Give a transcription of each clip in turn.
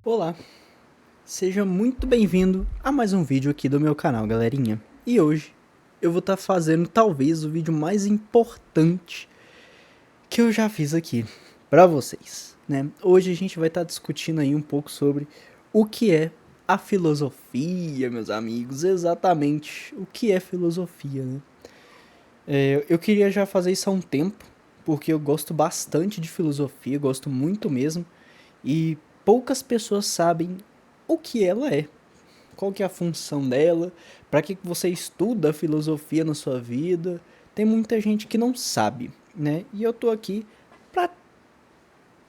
Olá, seja muito bem-vindo a mais um vídeo aqui do meu canal, galerinha. E hoje eu vou estar fazendo talvez o vídeo mais importante que eu já fiz aqui para vocês, né? Hoje a gente vai estar discutindo aí um pouco sobre o que é a filosofia, meus amigos, exatamente o que é filosofia, né? Eu queria já fazer isso há um tempo, porque eu gosto bastante de filosofia, gosto muito mesmo, e poucas pessoas sabem o que ela é, qual que é a função dela, para que você estuda a filosofia na sua vida. Tem muita gente que não sabe, né? E eu tô aqui para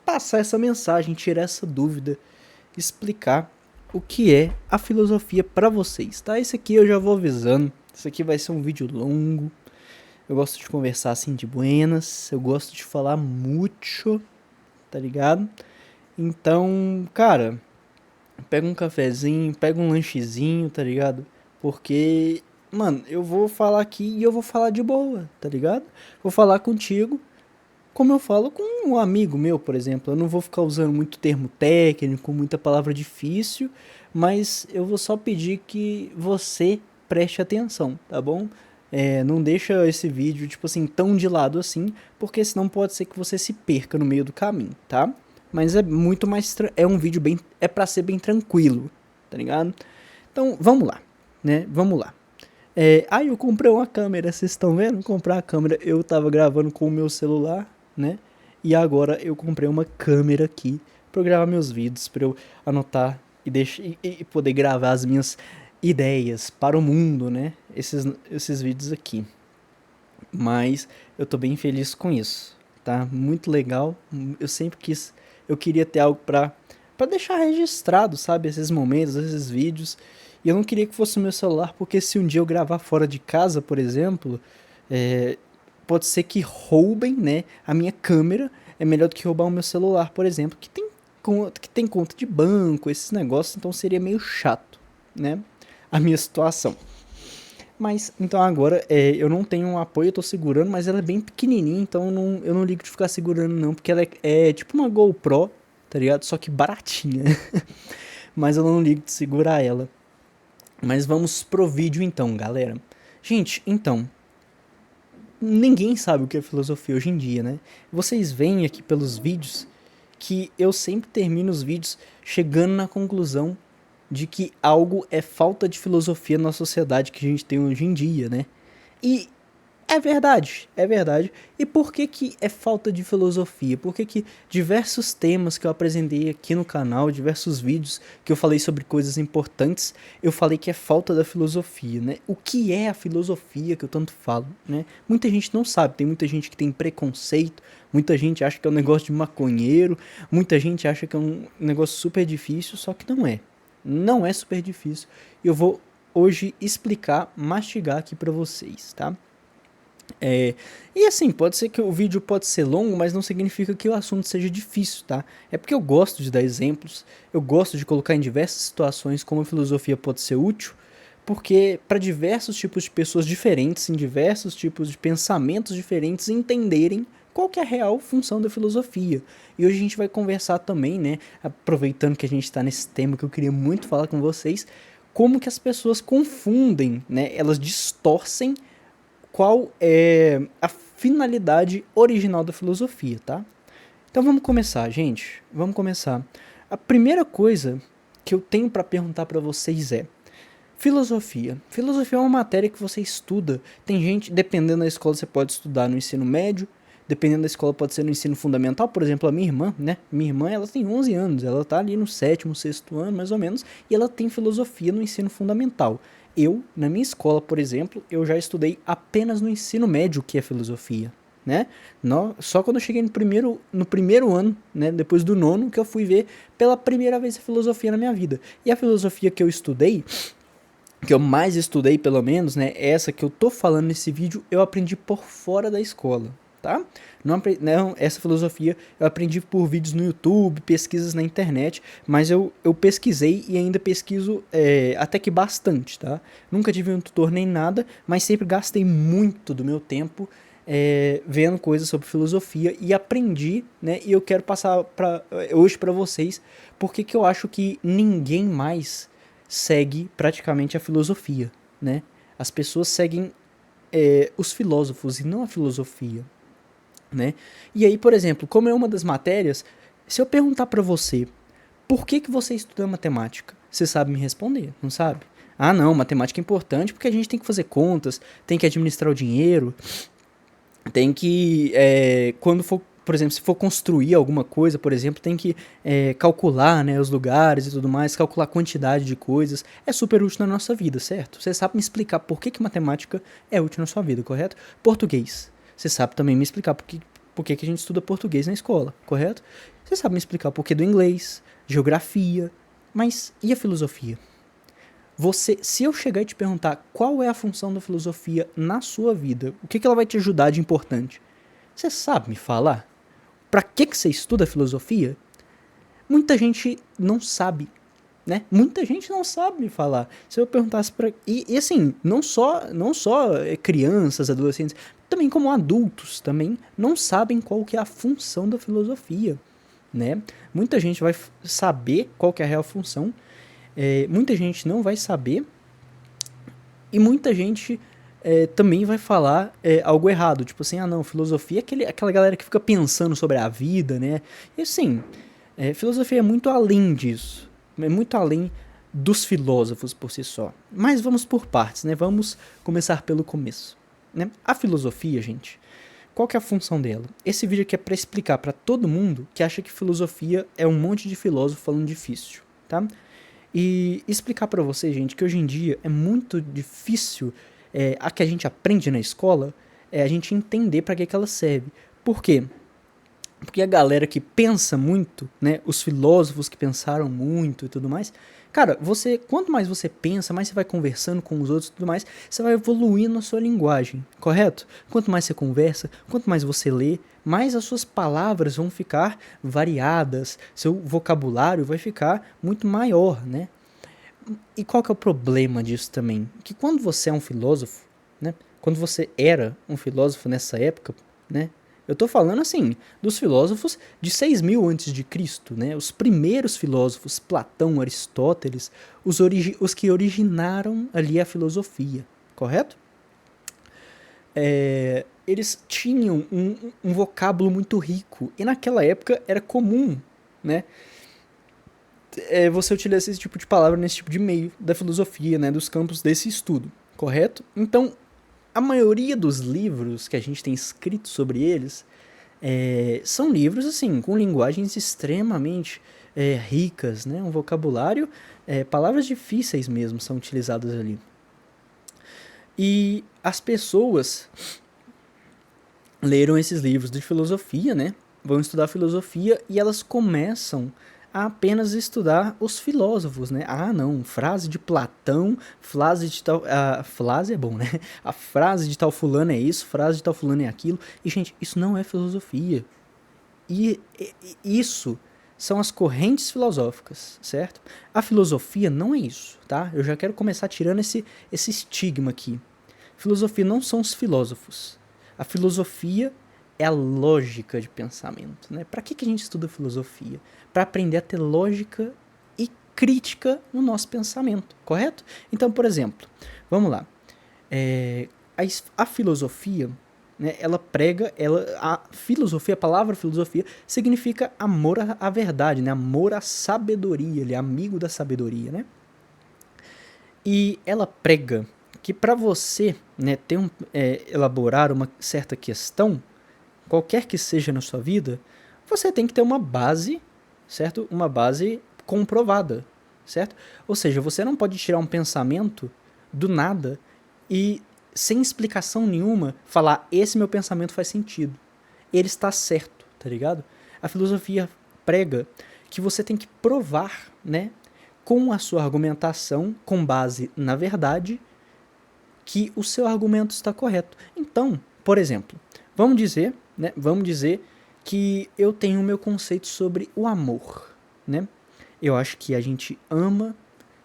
passar essa mensagem, tirar essa dúvida, explicar o que é a filosofia para vocês, tá? Esse aqui eu já vou avisando. Isso aqui vai ser um vídeo longo. Eu gosto de conversar assim de buenas, eu gosto de falar muito, tá ligado? Então, cara, pega um cafezinho, pega um lanchezinho, tá ligado? Porque, mano, eu vou falar aqui e eu vou falar de boa, tá ligado? Vou falar contigo como eu falo com um amigo meu, por exemplo. Eu não vou ficar usando muito termo técnico, muita palavra difícil, mas eu vou só pedir que você preste atenção, tá bom? Não deixa esse vídeo, tipo assim, tão de lado assim, porque senão pode ser que você se perca no meio do caminho, tá? Mas é muito mais. É um vídeo bem. É pra ser bem tranquilo, tá ligado? Então, vamos lá, né? Vamos lá. Eu comprei uma câmera, vocês estão vendo? Comprar a câmera, eu tava gravando com o meu celular, né? E agora eu comprei uma câmera aqui pra eu gravar meus vídeos, pra eu anotar e poder gravar as minhas ideias para o mundo, né? Esses vídeos aqui. Mas eu tô bem feliz com isso, tá? Muito legal. Eu queria ter algo pra deixar registrado, sabe? Esses momentos, esses vídeos. E eu não queria que fosse o meu celular, porque se um dia eu gravar fora de casa, por exemplo, é, pode ser que roubem, né? A minha câmera é melhor do que roubar o meu celular, por exemplo, que tem conta de banco, esses negócios, então seria meio chato, né? A minha situação. Mas, então agora, eu não tenho um apoio, eu tô segurando, mas ela é bem pequenininha, então eu não ligo de ficar segurando não, porque ela é tipo uma GoPro, tá ligado? Só que baratinha. Mas eu não ligo de segurar ela. Mas vamos pro vídeo então, galera. Gente, então, ninguém sabe o que é filosofia hoje em dia, né? Vocês veem aqui pelos vídeos que eu sempre termino os vídeos chegando na conclusão de que algo é falta de filosofia na sociedade que a gente tem hoje em dia, né? E é verdade, é verdade. E por que que é falta de filosofia? Por que que diversos temas que eu apresentei aqui no canal, diversos vídeos que eu falei sobre coisas importantes, eu falei que é falta da filosofia, né? O que é a filosofia que eu tanto falo, né? Muita gente não sabe, tem muita gente que tem preconceito, muita gente acha que é um negócio de maconheiro, muita gente acha que é um negócio super difícil, só que não é. Não é super difícil. E eu vou hoje explicar, mastigar aqui pra vocês, tá? E assim, pode ser que o vídeo pode ser longo, mas não significa que o assunto seja difícil, tá? É porque eu gosto de dar exemplos, eu gosto de colocar em diversas situações como a filosofia pode ser útil, porque para diversos tipos de pessoas diferentes, em diversos tipos de pensamentos diferentes, entenderem qual que é a real função da filosofia. E hoje a gente vai conversar também, né, aproveitando que a gente está nesse tema que eu queria muito falar com vocês, como que as pessoas confundem, né, elas distorcem qual é a finalidade original da filosofia, tá? Então vamos começar, gente. Vamos começar. A primeira coisa que eu tenho para perguntar para vocês é: filosofia. Filosofia é uma matéria que você estuda. Tem gente, dependendo da escola, você pode estudar no ensino médio, dependendo da escola pode ser no ensino fundamental. Por exemplo, a minha irmã, né? Minha irmã, ela tem 11 anos, ela tá ali no sétimo, sexto ano, mais ou menos, e ela tem filosofia no ensino fundamental. Eu, na minha escola, por exemplo, eu já estudei apenas no ensino médio o que é filosofia, né? Só quando eu cheguei no primeiro ano, né, depois do nono, que eu fui ver pela primeira vez a filosofia na minha vida. E a filosofia que eu estudei, que eu mais estudei pelo menos, né, essa que eu tô falando nesse vídeo, eu aprendi por fora da escola, tá? Não, essa filosofia eu aprendi por vídeos no YouTube, pesquisas na internet, mas eu pesquisei e ainda pesquiso até que bastante, tá? Nunca tive um tutor nem nada, mas sempre gastei muito do meu tempo vendo coisas sobre filosofia e aprendi, né? E eu quero passar hoje para vocês porque que eu acho que ninguém mais segue praticamente a filosofia, né? As pessoas seguem os filósofos e não a filosofia, né? E aí, por exemplo, como é uma das matérias, se eu perguntar para você por que você estuda matemática, você sabe me responder, não sabe? Ah, não, matemática é importante porque a gente tem que fazer contas, tem que administrar o dinheiro, tem que, quando for, por exemplo, se for construir alguma coisa, por exemplo, tem que calcular, né, os lugares e tudo mais, calcular a quantidade de coisas. É super útil na nossa vida, certo? Você sabe me explicar por que matemática é útil na sua vida, correto? Português. Você sabe também me explicar por que a gente estuda português na escola, correto? Você sabe me explicar o porquê do inglês, geografia, mas e a filosofia? Se eu chegar e te perguntar qual é a função da filosofia na sua vida, o que ela vai te ajudar de importante, você sabe me falar? Para que você estuda filosofia? Muita gente não sabe, né? Muita gente não sabe me falar. Se eu perguntasse para e assim, não só crianças, adolescentes, também como adultos também não sabem qual que é a função da filosofia, né? Muita gente vai saber qual que é a real função, muita gente não vai saber e muita gente também vai falar algo errado, tipo assim, ah não, filosofia é aquela galera que fica pensando sobre a vida, né? E assim, filosofia é muito além disso, é muito além dos filósofos por si só. Mas vamos por partes, né? Vamos começar pelo começo, né? A filosofia, gente, qual que é a função dela? Esse vídeo aqui é para explicar para todo mundo que acha que filosofia é um monte de filósofo falando difícil, tá? E explicar para você, gente, que hoje em dia é muito difícil a que a gente aprende na escola a gente entender para que ela serve. Por quê? Porque a galera que pensa muito, né, os filósofos que pensaram muito e tudo mais, cara, quanto mais você pensa, mais você vai conversando com os outros e tudo mais, você vai evoluindo a sua linguagem, correto? Quanto mais você conversa, quanto mais você lê, mais as suas palavras vão ficar variadas, seu vocabulário vai ficar muito maior, né? E qual que é o problema disso também? Que quando você é um filósofo, né? Quando você era um filósofo nessa época, né? Eu tô falando assim, dos filósofos de 6.000 antes de Cristo, né? Os primeiros filósofos, Platão, Aristóteles, os que originaram ali a filosofia, correto? Eles tinham um vocábulo muito rico e naquela época era comum, né? Você utiliza esse tipo de palavra nesse tipo de meio da filosofia, né? Dos campos desse estudo, correto? Então, a maioria dos livros que a gente tem escrito sobre eles são livros, assim, com linguagens extremamente ricas, né? Um vocabulário, palavras difíceis mesmo são utilizadas ali. E as pessoas leram esses livros de filosofia, né? Vão estudar filosofia e elas começam a apenas estudar os filósofos, né? Ah, não, frase de Platão, frase de tal... A frase é bom, né? A frase de tal fulano é isso, frase de tal fulano é aquilo. E, gente, isso não é filosofia. E isso são as correntes filosóficas, certo? A filosofia não é isso, tá? Eu já quero começar tirando esse estigma aqui. Filosofia não são os filósofos. A filosofia é a lógica de pensamento, né? Para que a gente estuda filosofia? Para aprender a ter lógica e crítica no nosso pensamento, correto? Então, por exemplo, vamos lá. A filosofia, né, ela prega, a palavra filosofia significa amor à verdade, né? Amor à sabedoria, ele é amigo da sabedoria, né? E ela prega que para você, né, elaborar uma certa questão, qualquer que seja na sua vida, você tem que ter uma base, certo? Uma base comprovada, certo? Ou seja, você não pode tirar um pensamento do nada e, sem explicação nenhuma, falar, esse meu pensamento faz sentido. Ele está certo, tá ligado? A filosofia prega que você tem que provar, né, com a sua argumentação, com base na verdade, que o seu argumento está correto. Então, por exemplo, vamos dizer que eu tenho o meu conceito sobre o amor, né? Eu acho que a gente ama,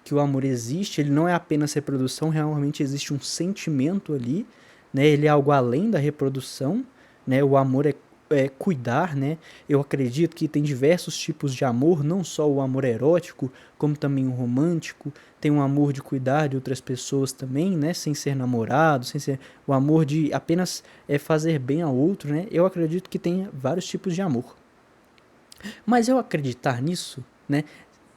que o amor existe, ele não é apenas reprodução, realmente existe um sentimento ali, né? Ele é algo além da reprodução, né? O amor é cuidar, né? Eu acredito que tem diversos tipos de amor, não só o amor erótico, como também o romântico. Tem um amor de cuidar de outras pessoas também, né? Sem ser namorado, sem ser o amor de apenas fazer bem ao outro, né? Eu acredito que tem vários tipos de amor. Mas eu acreditar nisso, né?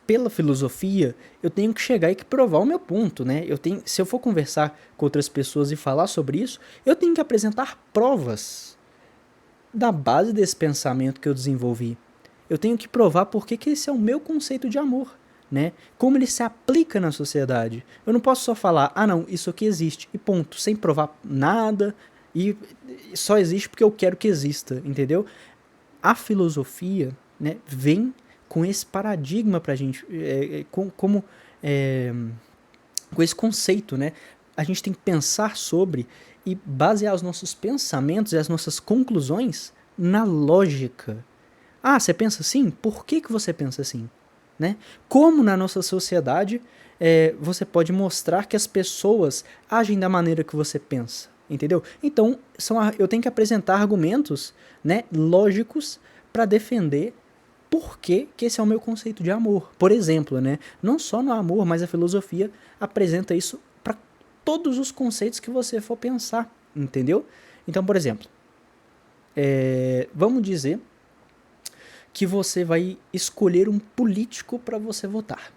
Pela filosofia, eu tenho que chegar e que provar o meu ponto, né? Se eu for conversar com outras pessoas e falar sobre isso, eu tenho que apresentar provas da base desse pensamento que eu desenvolvi. Eu tenho que provar por que esse é o meu conceito de amor, né? Como ele se aplica na sociedade. Eu não posso só falar, ah não, isso aqui existe, e ponto, sem provar nada, e só existe porque eu quero que exista, entendeu? A filosofia, né, vem com esse paradigma pra gente, com esse conceito, né? A gente tem que pensar sobre e basear os nossos pensamentos e as nossas conclusões na lógica. Ah, você pensa assim? Por que você pensa assim? Né? Como na nossa sociedade você pode mostrar que as pessoas agem da maneira que você pensa, entendeu? Então, eu tenho que apresentar argumentos, né, lógicos para defender por que esse é o meu conceito de amor. Por exemplo, né, não só no amor, mas a filosofia apresenta isso para todos os conceitos que você for pensar, entendeu? Então, por exemplo, vamos dizer que você vai escolher um político para você votar,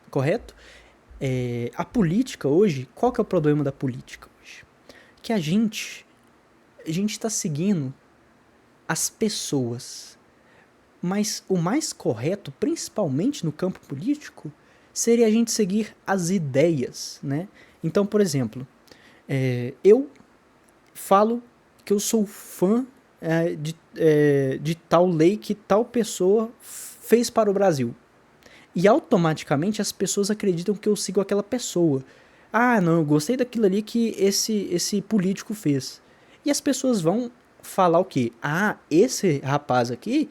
correto? A política hoje, qual que é o problema da política hoje? Que a gente está seguindo as pessoas, mas o mais correto, principalmente no campo político, seria a gente seguir as ideias, né? Então, por exemplo, eu falo que eu sou fã de tal lei que tal pessoa fez para o Brasil. E automaticamente as pessoas acreditam que eu sigo aquela pessoa. Ah, não, eu gostei daquilo ali que esse político fez. E as pessoas vão falar o quê? Ah, esse rapaz aqui,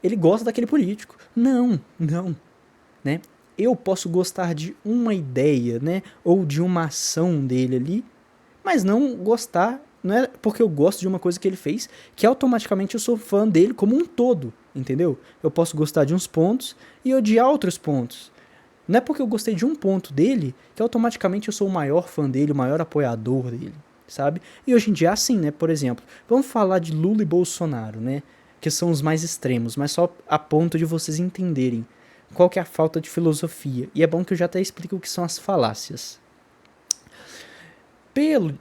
ele gosta daquele político. Não, não, né? Eu posso gostar de uma ideia, né? Ou de uma ação dele ali, mas não gostar, não é porque eu gosto de uma coisa que ele fez, que automaticamente eu sou fã dele como um todo, entendeu? Eu posso gostar de uns pontos e odiar outros pontos. Não é porque eu gostei de um ponto dele que automaticamente eu sou o maior fã dele, o maior apoiador dele, sabe? E hoje em dia é assim, né? Por exemplo, vamos falar de Lula e Bolsonaro, né? Que são os mais extremos, mas só a ponto de vocês entenderem qual que é a falta de filosofia. E é bom que eu já até explique o que são as falácias.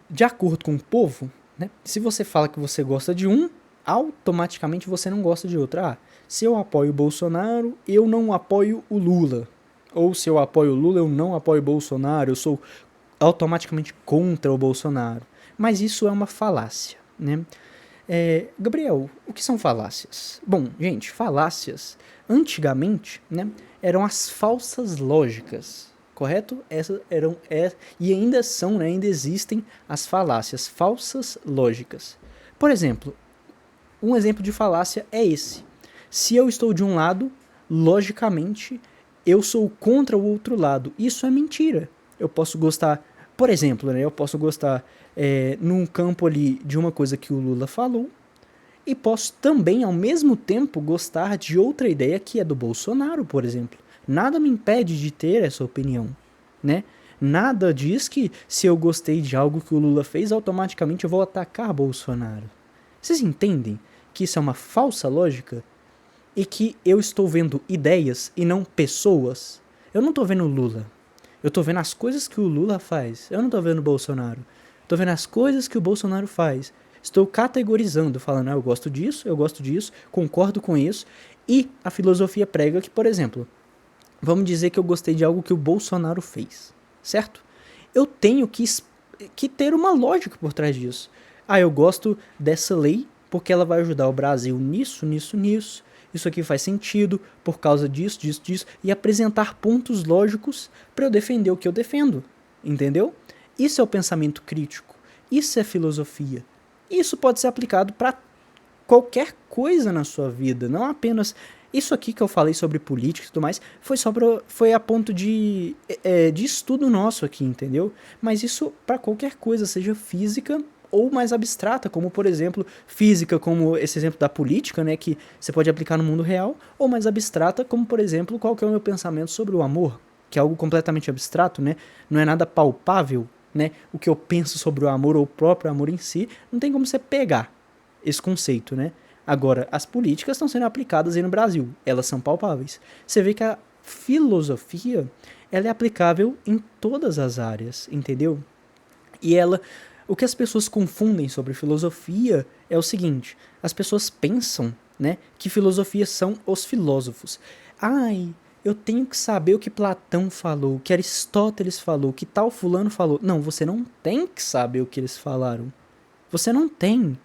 De acordo com o povo, né, se você fala que você gosta de um, automaticamente você não gosta de outro. Ah, se eu apoio o Bolsonaro, eu não apoio o Lula. Ou se eu apoio o Lula, eu não apoio o Bolsonaro, eu sou automaticamente contra o Bolsonaro. Mas isso é uma falácia, né? Gabriel, o que são falácias? Bom, gente, falácias, antigamente, né, eram as falsas lógicas, correto? Essas eram, e ainda são, né, ainda existem as falácias, falsas lógicas. Por exemplo, um exemplo de falácia é esse. Se eu estou de um lado, logicamente, eu sou contra o outro lado. Isso é mentira. Eu posso gostar, por exemplo, né, eu posso gostar num campo ali de uma coisa que o Lula falou, e posso também, ao mesmo tempo, gostar de outra ideia que é do Bolsonaro, por exemplo. Nada me impede de ter essa opinião, né? Nada diz que se eu gostei de algo que o Lula fez, automaticamente eu vou atacar Bolsonaro. Vocês entendem que isso é uma falsa lógica? E que eu estou vendo ideias e não pessoas? Eu não estou vendo o Lula. Eu estou vendo as coisas que o Lula faz. Eu não estou vendo o Bolsonaro. Estou vendo as coisas que o Bolsonaro faz. Estou categorizando, falando, eu gosto disso, concordo com isso. E a filosofia prega que, por exemplo, vamos dizer que eu gostei de algo que o Bolsonaro fez, certo? Eu tenho que ter uma lógica por trás disso. Ah, eu gosto dessa lei porque ela vai ajudar o Brasil nisso, nisso, nisso. Isso aqui faz sentido por causa disso, disso, disso. E apresentar pontos lógicos para eu defender o que eu defendo, entendeu? Isso é o pensamento crítico. Isso é filosofia. Isso pode ser aplicado para qualquer coisa na sua vida, não apenas isso aqui que eu falei sobre política e tudo mais, foi a ponto de estudo nosso aqui, entendeu? Mas isso para qualquer coisa, seja física ou mais abstrata, como por exemplo física, como esse exemplo da política, né, que você pode aplicar no mundo real, ou mais abstrata, como por exemplo qual que é o meu pensamento sobre o amor, que é algo completamente abstrato, né, não é nada palpável, né, o que eu penso sobre o amor ou o próprio amor em si, não tem como você pegar esse conceito, né. Agora, as políticas estão sendo aplicadas aí no Brasil, elas são palpáveis. Você vê que a filosofia, ela é aplicável em todas as áreas, entendeu? E ela, o que as pessoas confundem sobre filosofia é o seguinte, as pessoas pensam, né, que filosofia são os filósofos. Ai, eu tenho que saber o que Platão falou, o que Aristóteles falou, o que tal fulano falou. Não, você não tem que saber o que eles falaram. Você não tem.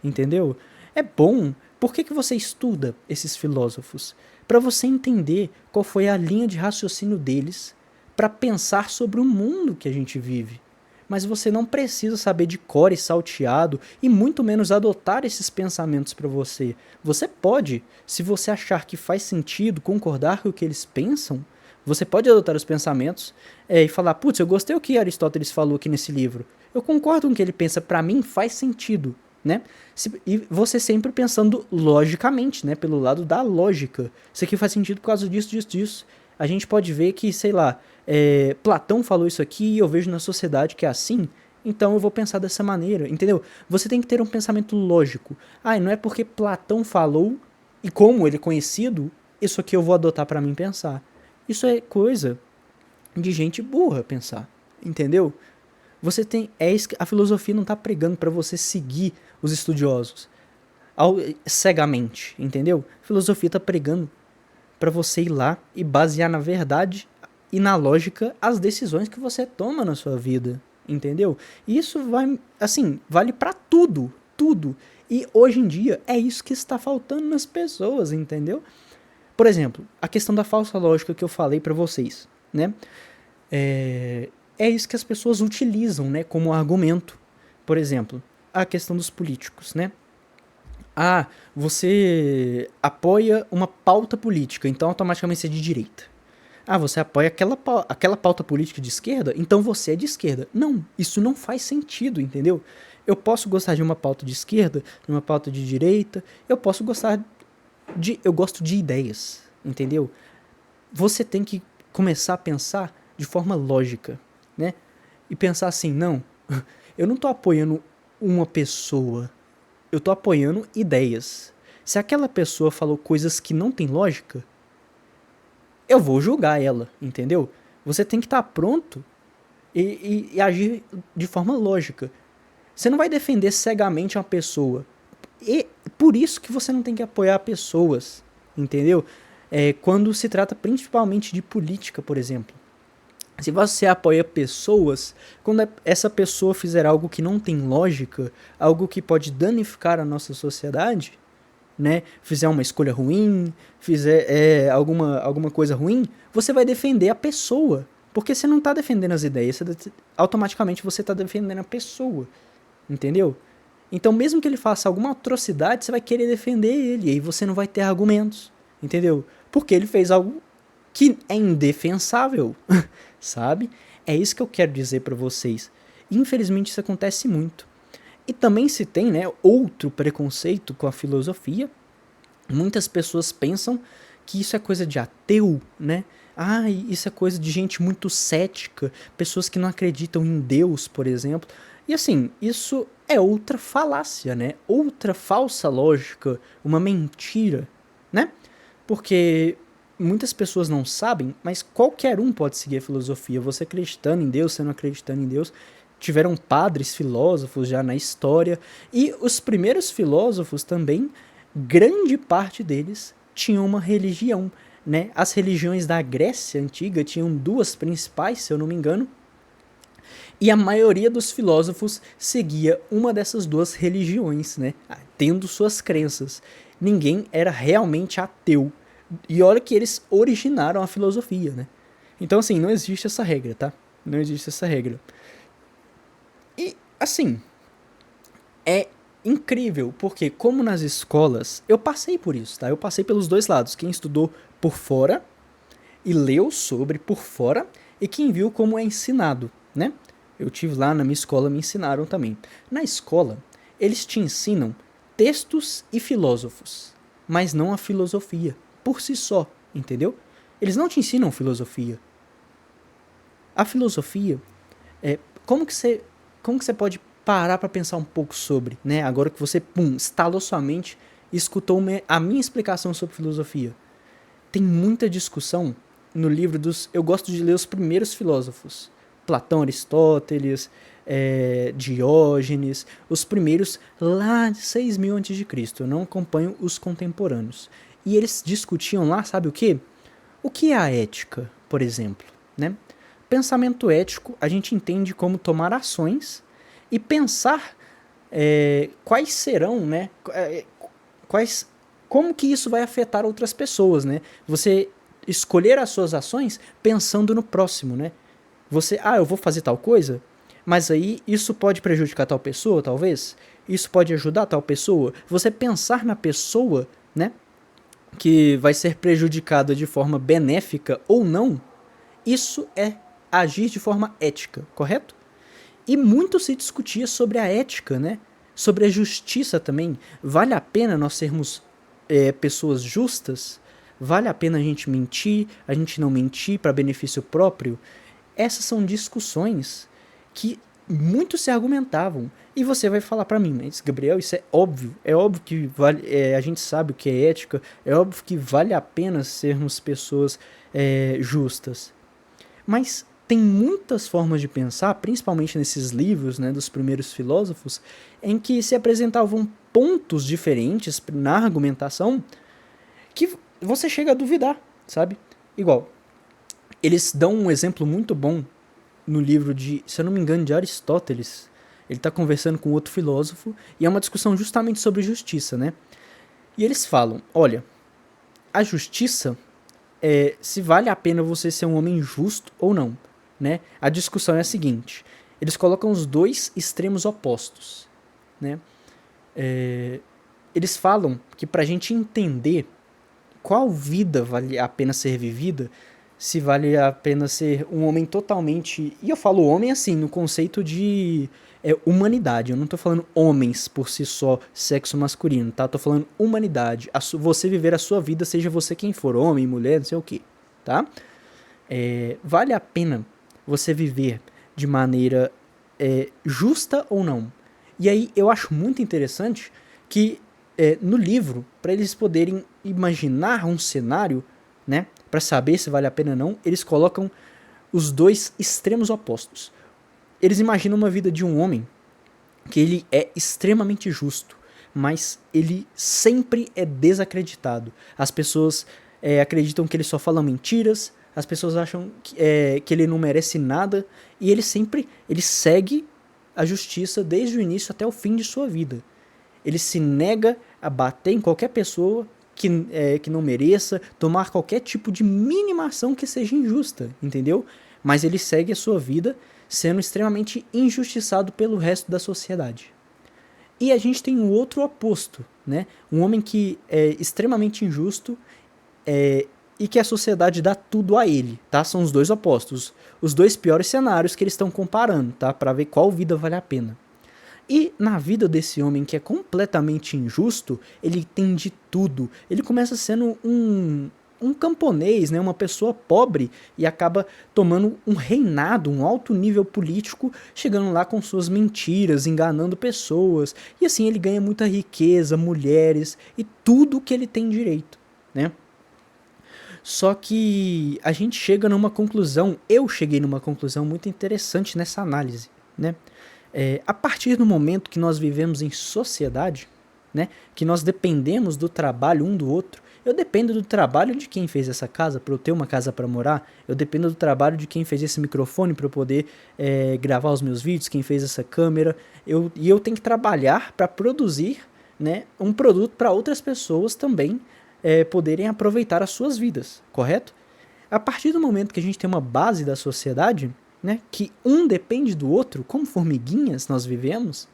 Entendeu? É bom. Por que você estuda esses filósofos? Para você entender qual foi a linha de raciocínio deles para pensar sobre o mundo que a gente vive. Mas você não precisa saber de cor e salteado e muito menos adotar esses pensamentos para você. Você pode, se você achar que faz sentido concordar com o que eles pensam, você pode adotar os pensamentos e falar, putz, eu gostei do que Aristóteles falou aqui nesse livro. Eu concordo com o que ele pensa, para mim faz sentido. Né? E você sempre pensando logicamente, né? Pelo lado da lógica. Isso aqui faz sentido por causa disso. A gente pode ver que, sei lá, Platão falou isso aqui e eu vejo na sociedade que é assim, então eu vou pensar dessa maneira, entendeu? Você tem que ter um pensamento lógico. Ah, não é porque Platão falou e como ele é conhecido, isso aqui eu vou adotar para mim pensar. Isso é coisa de gente burra pensar, entendeu? Você tem, a filosofia não está pregando para você seguir os estudiosos cegamente, entendeu? A filosofia está pregando para você ir lá e basear na verdade e na lógica as decisões que você toma na sua vida, entendeu? E isso vai, assim, vale para tudo, tudo. E hoje em dia é isso que está faltando nas pessoas, entendeu? Por exemplo, a questão da falsa lógica que eu falei para vocês, né? É isso que as pessoas utilizam, né, como argumento. Por exemplo, a questão dos políticos, né? Ah, você apoia uma pauta política, então automaticamente você é de direita. Ah, você apoia aquela pauta política de esquerda, então você é de esquerda. Não, isso não faz sentido, entendeu? Eu posso gostar de uma pauta de esquerda, de uma pauta de direita, eu gosto de ideias, entendeu? Você tem que começar a pensar de forma lógica, né? E pensar assim, não, eu não tô apoiando uma pessoa, eu tô apoiando ideias. Se aquela pessoa falou coisas que não tem lógica, eu vou julgar ela, entendeu? Você tem que estar pronto e agir de forma lógica. Você não vai defender cegamente uma pessoa. E por isso que você não tem que apoiar pessoas, entendeu? Quando se trata principalmente de política, por exemplo. Se você apoia pessoas, quando essa pessoa fizer algo que não tem lógica, algo que pode danificar a nossa sociedade, né, fizer uma escolha ruim, fizer alguma coisa ruim, você vai defender a pessoa. Porque você não está defendendo as ideias, automaticamente você está defendendo a pessoa. Entendeu? Então, mesmo que ele faça alguma atrocidade, você vai querer defender ele, e aí você não vai ter argumentos. Entendeu? Porque ele fez algo que é indefensável, sabe? É isso que eu quero dizer para vocês. Infelizmente isso acontece muito. E também se tem, né, outro preconceito com a filosofia. Muitas pessoas pensam que isso é coisa de ateu, né? Ah, isso é coisa de gente muito cética, pessoas que não acreditam em Deus, por exemplo. E assim, isso é outra falácia, né? Outra falsa lógica, uma mentira, né? Porque muitas pessoas não sabem, mas qualquer um pode seguir a filosofia. Você acreditando em Deus, você não acreditando em Deus. Tiveram padres filósofos já na história. E os primeiros filósofos também, grande parte deles tinham uma religião, né? As religiões da Grécia Antiga tinham duas principais, se eu não me engano. E a maioria dos filósofos seguia uma dessas duas religiões, né? Tendo suas crenças. Ninguém era realmente ateu. E olha que eles originaram a filosofia, né? Então, assim, não existe essa regra, tá? Não existe essa regra. E, assim, é incrível, porque como nas escolas, eu passei por isso, tá? Eu passei pelos dois lados. Quem estudou por fora e leu sobre por fora, e quem viu como é ensinado, né? Eu tive lá na minha escola, me ensinaram também. Na escola, eles te ensinam textos e filósofos, mas não a filosofia por si só, entendeu? Eles não te ensinam filosofia. A filosofia é como que você pode parar para pensar um pouco sobre, né? Agora que você, estalou sua mente e escutou a minha explicação sobre filosofia. Tem muita discussão no livro dos... Eu gosto de ler os primeiros filósofos. Platão, Aristóteles, Diógenes, os primeiros lá de 6.000 a.C. Eu não acompanho os contemporâneos. E eles discutiam lá, sabe o quê? O que é a ética, por exemplo, né? Pensamento ético a gente entende como tomar ações e pensar quais serão, né? Como que isso vai afetar outras pessoas, né? Você escolher as suas ações pensando no próximo, né? Eu vou fazer tal coisa, mas aí isso pode prejudicar tal pessoa, talvez? Isso pode ajudar tal pessoa? Você pensar na pessoa, né? Que vai ser prejudicada de forma benéfica ou não, isso é agir de forma ética, correto? E muito se discutia sobre a ética, né? Sobre a justiça também. Vale a pena nós sermos pessoas justas? Vale a pena a gente mentir, a gente não mentir para benefício próprio? Essas são discussões que muito se argumentavam. E você vai falar para mim, mas Gabriel, isso é óbvio. É óbvio que a gente sabe o que é ética. É óbvio que vale a pena sermos pessoas justas. Mas tem muitas formas de pensar, principalmente nesses livros, né, dos primeiros filósofos, em que se apresentavam pontos diferentes na argumentação que você chega a duvidar, sabe? Igual, eles dão um exemplo muito bom no livro de, se eu não me engano, de Aristóteles. Ele está conversando com outro filósofo e é uma discussão justamente sobre justiça, né? E eles falam, olha, a justiça se vale a pena você ser um homem justo ou não, né? A discussão é a seguinte, eles colocam os dois extremos opostos, né? Eles falam que pra gente entender qual vida vale a pena ser vivida, se vale a pena ser um homem totalmente... E eu falo homem assim, no conceito de humanidade. Eu não tô falando homens por si só, sexo masculino, tá? Eu tô falando humanidade. Você viver a sua vida, seja você quem for, homem, mulher, não sei o que, tá? Vale a pena você viver de maneira justa ou não? E aí eu acho muito interessante que no livro, para eles poderem imaginar um cenário, né, para saber se vale a pena ou não, eles colocam os dois extremos opostos. Eles imaginam uma vida de um homem que ele é extremamente justo, mas ele sempre é desacreditado. As pessoas acreditam que ele só fala mentiras, as pessoas acham que ele não merece nada, e ele segue a justiça desde o início até o fim de sua vida. Ele se nega a bater em qualquer pessoa que não mereça, tomar qualquer tipo de mínima ação que seja injusta, entendeu? Mas ele segue a sua vida sendo extremamente injustiçado pelo resto da sociedade. E a gente tem o outro oposto, né? Um homem que é extremamente injusto e que a sociedade dá tudo a ele, tá? São os dois opostos, os dois piores cenários que eles estão comparando, tá? Para ver qual vida vale a pena. E na vida desse homem que é completamente injusto, ele tem de tudo. Ele começa sendo um camponês, né, uma pessoa pobre, e acaba tomando um reinado, um alto nível político, chegando lá com suas mentiras, enganando pessoas. E assim ele ganha muita riqueza, mulheres e tudo que ele tem direito, né? Só que a gente chega numa conclusão, eu cheguei numa conclusão muito interessante nessa análise, né? A partir do momento que nós vivemos em sociedade, né, que nós dependemos do trabalho um do outro, eu dependo do trabalho de quem fez essa casa para eu ter uma casa para morar, eu dependo do trabalho de quem fez esse microfone para eu poder gravar os meus vídeos, quem fez essa câmera, e eu tenho que trabalhar para produzir, né, um produto para outras pessoas também poderem aproveitar as suas vidas, correto? A partir do momento que a gente tem uma base da sociedade, né, que um depende do outro, como formiguinhas nós vivemos,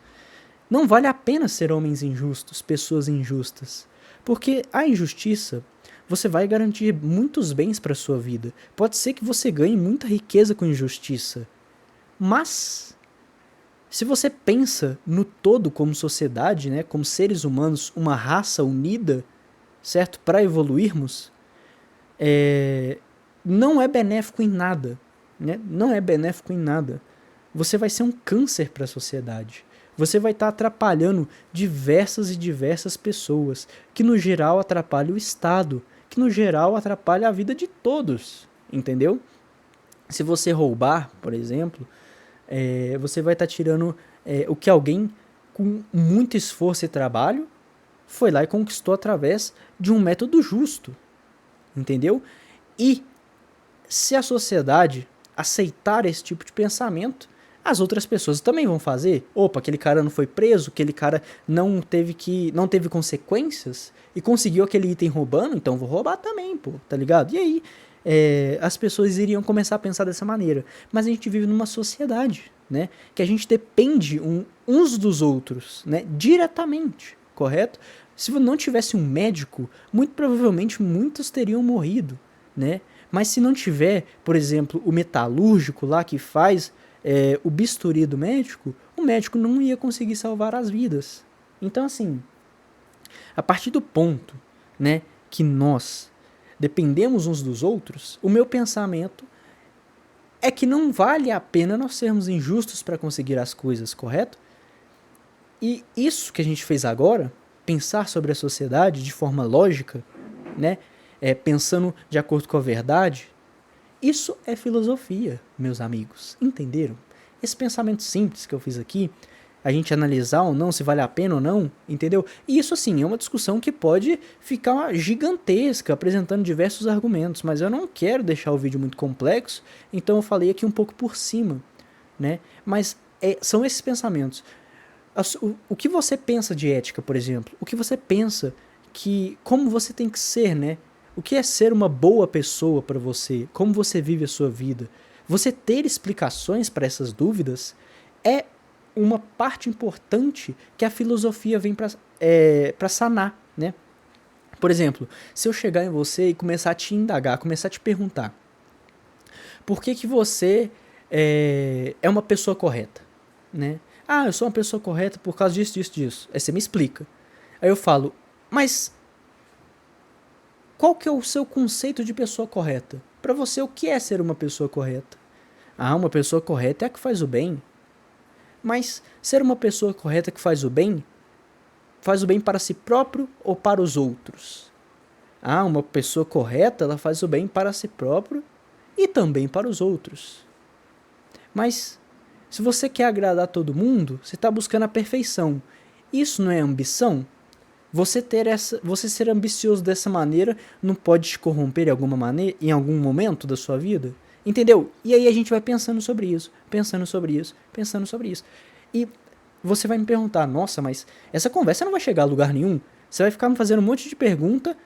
não vale a pena ser homens injustos, pessoas injustas. Porque a injustiça, você vai garantir muitos bens para sua vida. Pode ser que você ganhe muita riqueza com injustiça. Mas Se você pensa no todo como sociedade, né, como seres humanos, uma raça unida, certo? Para evoluirmos, não é benéfico em nada, né? Não é benéfico em nada. Você vai ser um câncer para a sociedade. Você vai estar atrapalhando diversas e diversas pessoas, que no geral atrapalha o Estado, que no geral atrapalha a vida de todos, entendeu? Se você roubar, por exemplo, você vai estar tirando o que alguém com muito esforço e trabalho foi lá e conquistou através de um método justo, entendeu? E se a sociedade aceitar esse tipo de pensamento, as outras pessoas também vão fazer. Opa, aquele cara não foi preso, aquele cara não teve consequências e conseguiu aquele item roubando, então vou roubar também, pô, tá ligado? E aí as pessoas iriam começar a pensar dessa maneira. Mas a gente vive numa sociedade, né, que a gente depende uns dos outros, né, diretamente, correto? Se não tivesse um médico, muito provavelmente muitos teriam morrido, né? Mas se não tiver, por exemplo, o metalúrgico lá que faz o bisturi do médico, o médico não ia conseguir salvar as vidas. Então, assim, a partir do ponto, né, que nós dependemos uns dos outros, o meu pensamento é que não vale a pena nós sermos injustos para conseguir as coisas, correto? E isso que a gente fez agora, pensar sobre a sociedade de forma lógica, né, pensando de acordo com a verdade, isso é filosofia, meus amigos, entenderam? Esse pensamento simples que eu fiz aqui, a gente analisar ou não, se vale a pena ou não, entendeu? E isso, assim, é uma discussão que pode ficar gigantesca, apresentando diversos argumentos, mas eu não quero deixar o vídeo muito complexo, então eu falei aqui um pouco por cima, né? Mas são esses pensamentos. O que você pensa de ética, por exemplo? O que você pensa como você tem que ser, né? O que é ser uma boa pessoa para você? Como você vive a sua vida? Você ter explicações para essas dúvidas é uma parte importante que a filosofia vem para sanar, né? Por exemplo, se eu chegar em você e começar a te indagar, começar a te perguntar por que você é uma pessoa correta, né? Ah, eu sou uma pessoa correta por causa disso, disso, disso. Aí você me explica. Aí eu falo, mas qual que é o seu conceito de pessoa correta? Para você, o que é ser uma pessoa correta? Ah, uma pessoa correta é a que faz o bem. Mas ser uma pessoa correta que faz o bem para si próprio ou para os outros? Ah, uma pessoa correta, ela faz o bem para si próprio e também para os outros. Mas se você quer agradar todo mundo, você está buscando a perfeição. Isso não é ambição? Você ser ambicioso dessa maneira não pode te corromper em algum momento da sua vida? Entendeu? E aí a gente vai pensando sobre isso, pensando sobre isso, pensando sobre isso. E você vai me perguntar, nossa, mas essa conversa não vai chegar a lugar nenhum? Você vai ficar me fazendo um monte de pergunta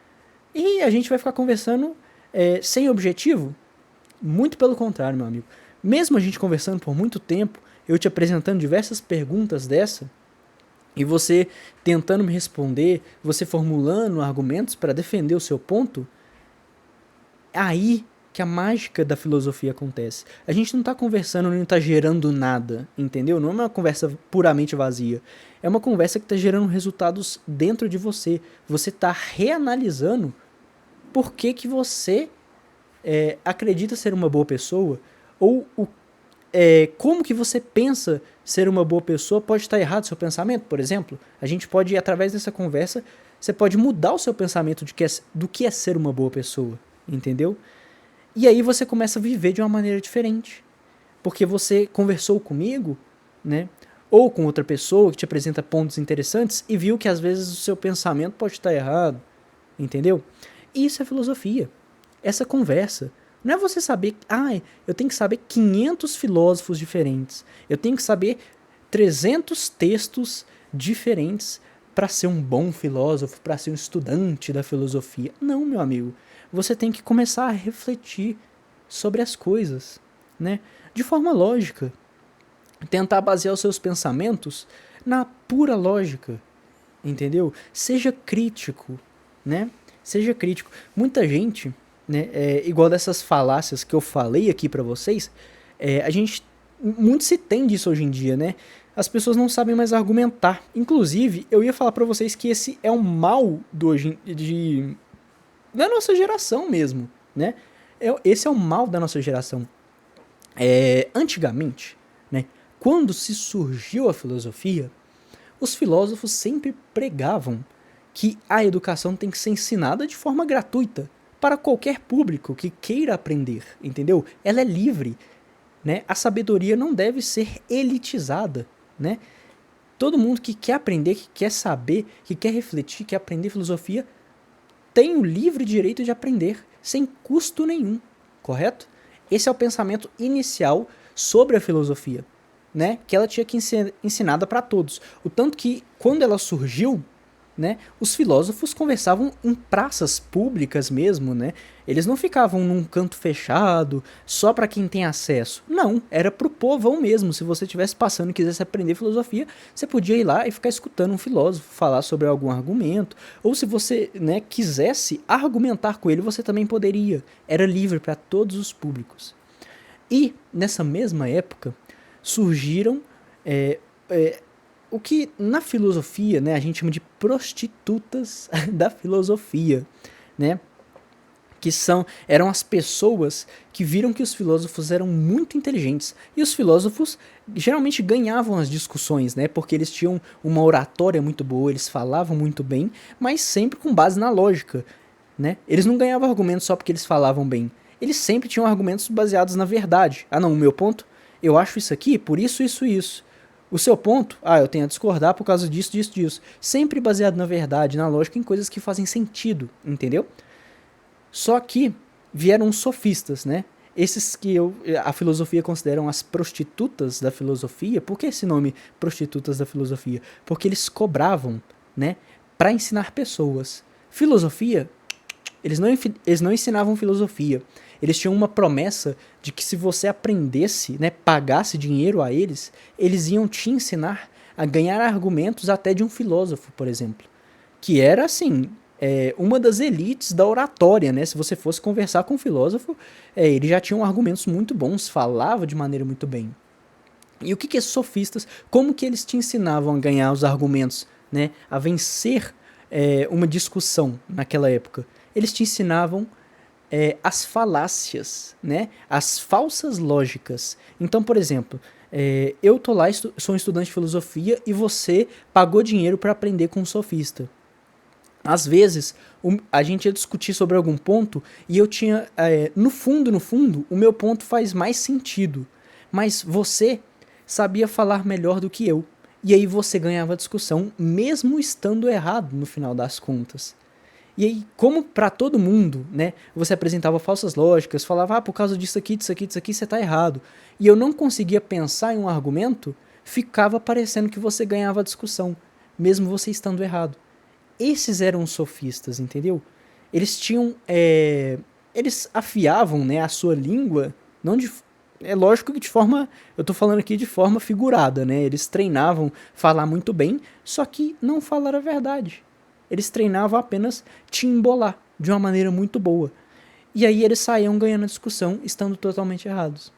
e a gente vai ficar conversando sem objetivo? Muito pelo contrário, meu amigo. Mesmo a gente conversando por muito tempo, eu te apresentando diversas perguntas dessa, e você tentando me responder, você formulando argumentos para defender o seu ponto, é aí que a mágica da filosofia acontece. A gente não está conversando, não está gerando nada, entendeu? Não é uma conversa puramente vazia. É uma conversa que está gerando resultados dentro de você. Você está reanalisando por que você acredita ser uma boa pessoa, ou como que você pensa ser uma boa pessoa pode estar errado seu pensamento, por exemplo. A gente pode, através dessa conversa, você pode mudar o seu pensamento do que é ser uma boa pessoa, entendeu? E aí você começa a viver de uma maneira diferente, porque você conversou comigo, né, ou com outra pessoa que te apresenta pontos interessantes e viu que às vezes o seu pensamento pode estar errado, entendeu? Isso é filosofia. Essa conversa não é você saber, eu tenho que saber 500 filósofos diferentes, eu tenho que saber 300 textos diferentes para ser um bom filósofo, para ser um estudante da filosofia. Não, meu amigo, você tem que começar a refletir sobre as coisas, né, de forma lógica, tentar basear os seus pensamentos na pura lógica, entendeu? Seja crítico, né? Seja crítico. Muita gente, né, igual dessas falácias que eu falei aqui pra vocês, muito se tem disso hoje em dia, né? as pessoas não sabem mais argumentar. Inclusive, eu ia falar pra vocês que esse é um mal da nossa geração mesmo, né? Esse é o mal da nossa geração. Antigamente, né, quando se surgiu a filosofia, os filósofos sempre pregavam que a educação tem que ser ensinada de forma gratuita para qualquer público que queira aprender, entendeu? Ela é livre, né? A sabedoria não deve ser elitizada, né? Todo mundo que quer aprender, que quer saber, que quer refletir, quer aprender filosofia, tem o livre direito de aprender, sem custo nenhum, correto? Esse é o pensamento inicial sobre a filosofia, né? Que ela tinha que ser ensinada para todos. O tanto que, quando ela surgiu, né, os filósofos conversavam em praças públicas mesmo, né? Eles não ficavam num canto fechado, só para quem tem acesso. Não, era pro povão mesmo. Se você estivesse passando e quisesse aprender filosofia, você podia ir lá e ficar escutando um filósofo falar sobre algum argumento. Ou se você, né, quisesse argumentar com ele, você também poderia. Era livre para todos os públicos. E, nessa mesma época, surgiram o que na filosofia, né, a gente chama de prostitutas da filosofia, né? Que eram as pessoas que viram que os filósofos eram muito inteligentes. E os filósofos geralmente ganhavam as discussões, né? Porque eles tinham uma oratória muito boa, eles falavam muito bem, mas sempre com base na lógica, né? Eles não ganhavam argumentos só porque eles falavam bem. Eles sempre tinham argumentos baseados na verdade. Ah, não, o meu ponto, eu acho isso aqui por isso, isso, isso. O seu ponto, eu tenho a discordar por causa disso, disso, disso. Sempre baseado na verdade, na lógica, em coisas que fazem sentido, entendeu? Só que vieram os sofistas, né? Esses que a filosofia consideram as prostitutas da filosofia. Por que esse nome, prostitutas da filosofia? Porque eles cobravam, né, para ensinar pessoas. Filosofia, eles não ensinavam filosofia. Eles tinham uma promessa de que se você aprendesse, né, pagasse dinheiro a eles, eles iam te ensinar a ganhar argumentos até de um filósofo, por exemplo. Que era, assim, uma das elites da oratória, né? Se você fosse conversar com um filósofo, ele já tinha argumentos muito bons, falava de maneira muito bem. E o que esses sofistas, como que eles te ensinavam a ganhar os argumentos, né? A vencer uma discussão naquela época? Eles te ensinavam as falácias, né? As falsas lógicas. Então, por exemplo, eu tô lá, sou um estudante de filosofia e você pagou dinheiro para aprender com um sofista. Às vezes, a gente ia discutir sobre algum ponto e eu tinha, no fundo, o meu ponto faz mais sentido. Mas você sabia falar melhor do que eu. E aí você ganhava a discussão, mesmo estando errado no final das contas. E aí, como para todo mundo, né, você apresentava falsas lógicas, falava, por causa disso aqui, disso aqui, disso aqui, você tá errado. E eu não conseguia pensar em um argumento, ficava parecendo que você ganhava a discussão, mesmo você estando errado. Esses eram os sofistas, entendeu? Eles tinham, eles afiavam, né, a sua língua, não de, é lógico que de forma, eu tô falando aqui de forma figurada, né? Eles treinavam falar muito bem, só que não falar a verdade. Eles treinavam apenas te embolar de uma maneira muito boa. E aí eles saíam ganhando a discussão, estando totalmente errados.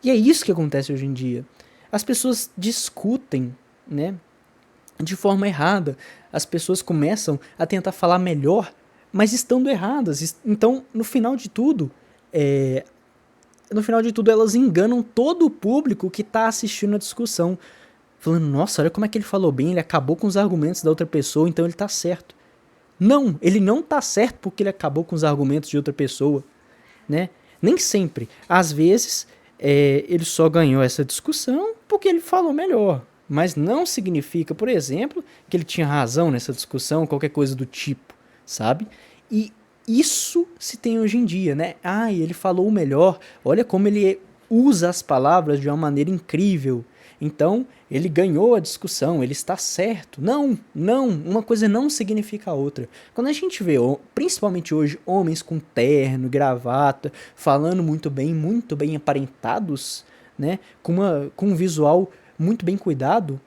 E é isso que acontece hoje em dia. As pessoas discutem, né, de forma errada. As pessoas começam a tentar falar melhor, mas estando erradas. Então, no final de tudo, elas enganam todo o público que está assistindo a discussão. Falando, nossa, olha como é que ele falou bem, ele acabou com os argumentos da outra pessoa, então ele tá certo. Não, ele não tá certo porque ele acabou com os argumentos de outra pessoa, né? Nem sempre. Às vezes, ele só ganhou essa discussão porque ele falou melhor. Mas não significa, por exemplo, que ele tinha razão nessa discussão, qualquer coisa do tipo, sabe? E isso se tem hoje em dia, né? Ele falou melhor, olha como ele usa as palavras de uma maneira incrível. Então, ele ganhou a discussão, ele está certo. Não, uma coisa não significa a outra. Quando a gente vê, principalmente hoje, homens com terno, gravata, falando muito bem aparentados, né, com um visual muito bem cuidado,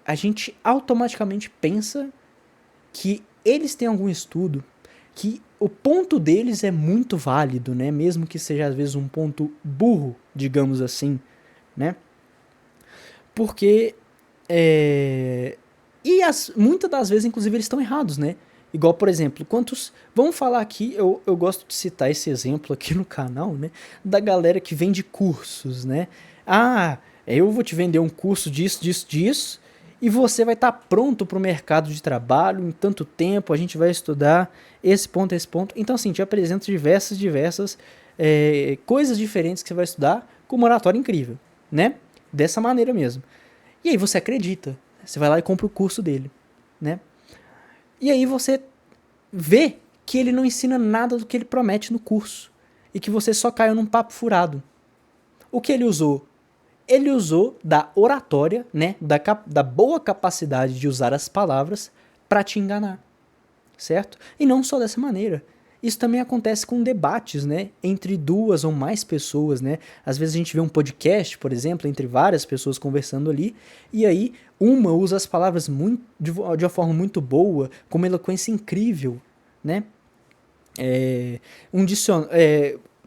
a gente automaticamente pensa que eles têm algum estudo, que o ponto deles é muito válido, né, mesmo que seja às vezes um ponto burro, digamos assim, né? Porque muitas das vezes, inclusive, eles estão errados, né? Igual, por exemplo, vamos falar aqui, eu gosto de citar esse exemplo aqui no canal, né? Da galera que vende cursos, né? Ah, eu vou te vender um curso disso, disso, disso, e você vai estar pronto para o mercado de trabalho em tanto tempo, a gente vai estudar esse ponto, esse ponto. Então, assim, te apresento diversas coisas diferentes que você vai estudar com uma oratória incrível, né? Dessa maneira mesmo. E aí você acredita. Você vai lá e compra o curso dele, né? E aí você vê que ele não ensina nada do que ele promete no curso. E que você só caiu num papo furado. O que ele usou? Ele usou da oratória, né? Da boa capacidade de usar as palavras para te enganar. Certo? E não só dessa maneira. Isso também acontece com debates, né, entre duas ou mais pessoas, né? Às vezes a gente vê um podcast, por exemplo, entre várias pessoas conversando ali, e aí uma usa as palavras de uma forma muito boa, com uma eloquência incrível, né?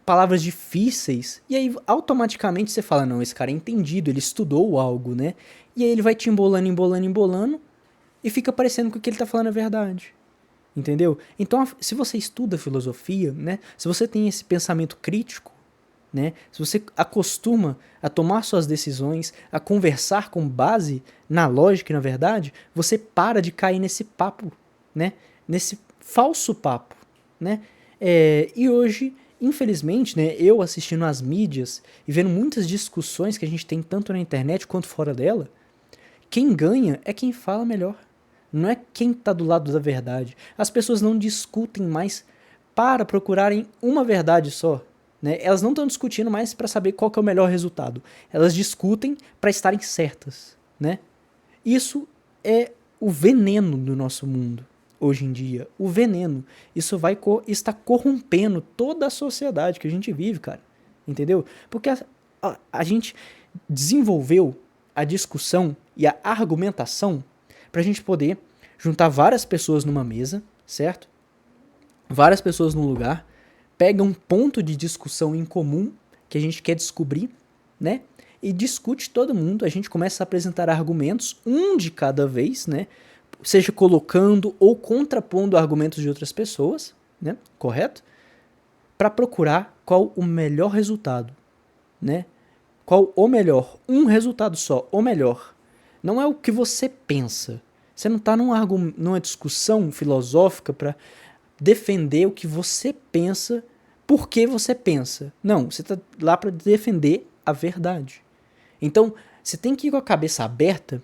Palavras difíceis, e aí automaticamente você fala, não, esse cara é entendido, ele estudou algo, né? E aí ele vai te embolando, e fica parecendo que o que ele tá falando é verdade. Entendeu? Então, se você estuda filosofia, né, se você tem esse pensamento crítico, né, se você acostuma a tomar suas decisões, a conversar com base na lógica e na verdade, você para de cair nesse papo, né, nesse falso papo, né? E hoje, infelizmente, né, eu assistindo às mídias e vendo muitas discussões que a gente tem tanto na internet quanto fora dela, quem ganha é quem fala melhor. Não é quem está do lado da verdade. As pessoas não discutem mais para procurarem uma verdade só. Né? Elas não estão discutindo mais para saber qual que é o melhor resultado. Elas discutem para estarem certas. Né? Isso é o veneno do nosso mundo hoje em dia. O veneno. Isso está corrompendo toda a sociedade que a gente vive, cara. Entendeu? Porque a gente desenvolveu a discussão e a argumentação pra gente poder juntar várias pessoas numa mesa, certo? Várias pessoas num lugar, pega um ponto de discussão em comum que a gente quer descobrir, né? E discute todo mundo, a gente começa a apresentar argumentos, um de cada vez, né? Seja colocando ou contrapondo argumentos de outras pessoas, né? Correto? Para procurar qual o melhor resultado, né? Qual o melhor? Um resultado só, o melhor. Não é o que você pensa. Você não está numa discussão filosófica para defender o que você pensa, por que você pensa. Não, você está lá para defender a verdade. Então, você tem que ir com a cabeça aberta,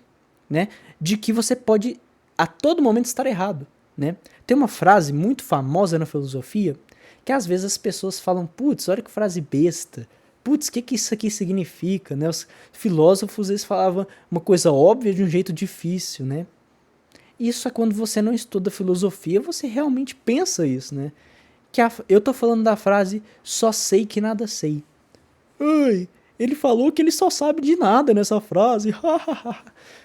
né, de que você pode a todo momento estar errado. Né? Tem uma frase muito famosa na filosofia que às vezes as pessoas falam, putz, olha que frase besta. Putz, o que isso aqui significa, né? Os filósofos, eles falavam uma coisa óbvia de um jeito difícil, né? Isso é quando você não estuda filosofia, você realmente pensa isso, né? Eu tô falando da frase, só sei que nada sei. Ai, ele falou que ele só sabe de nada nessa frase.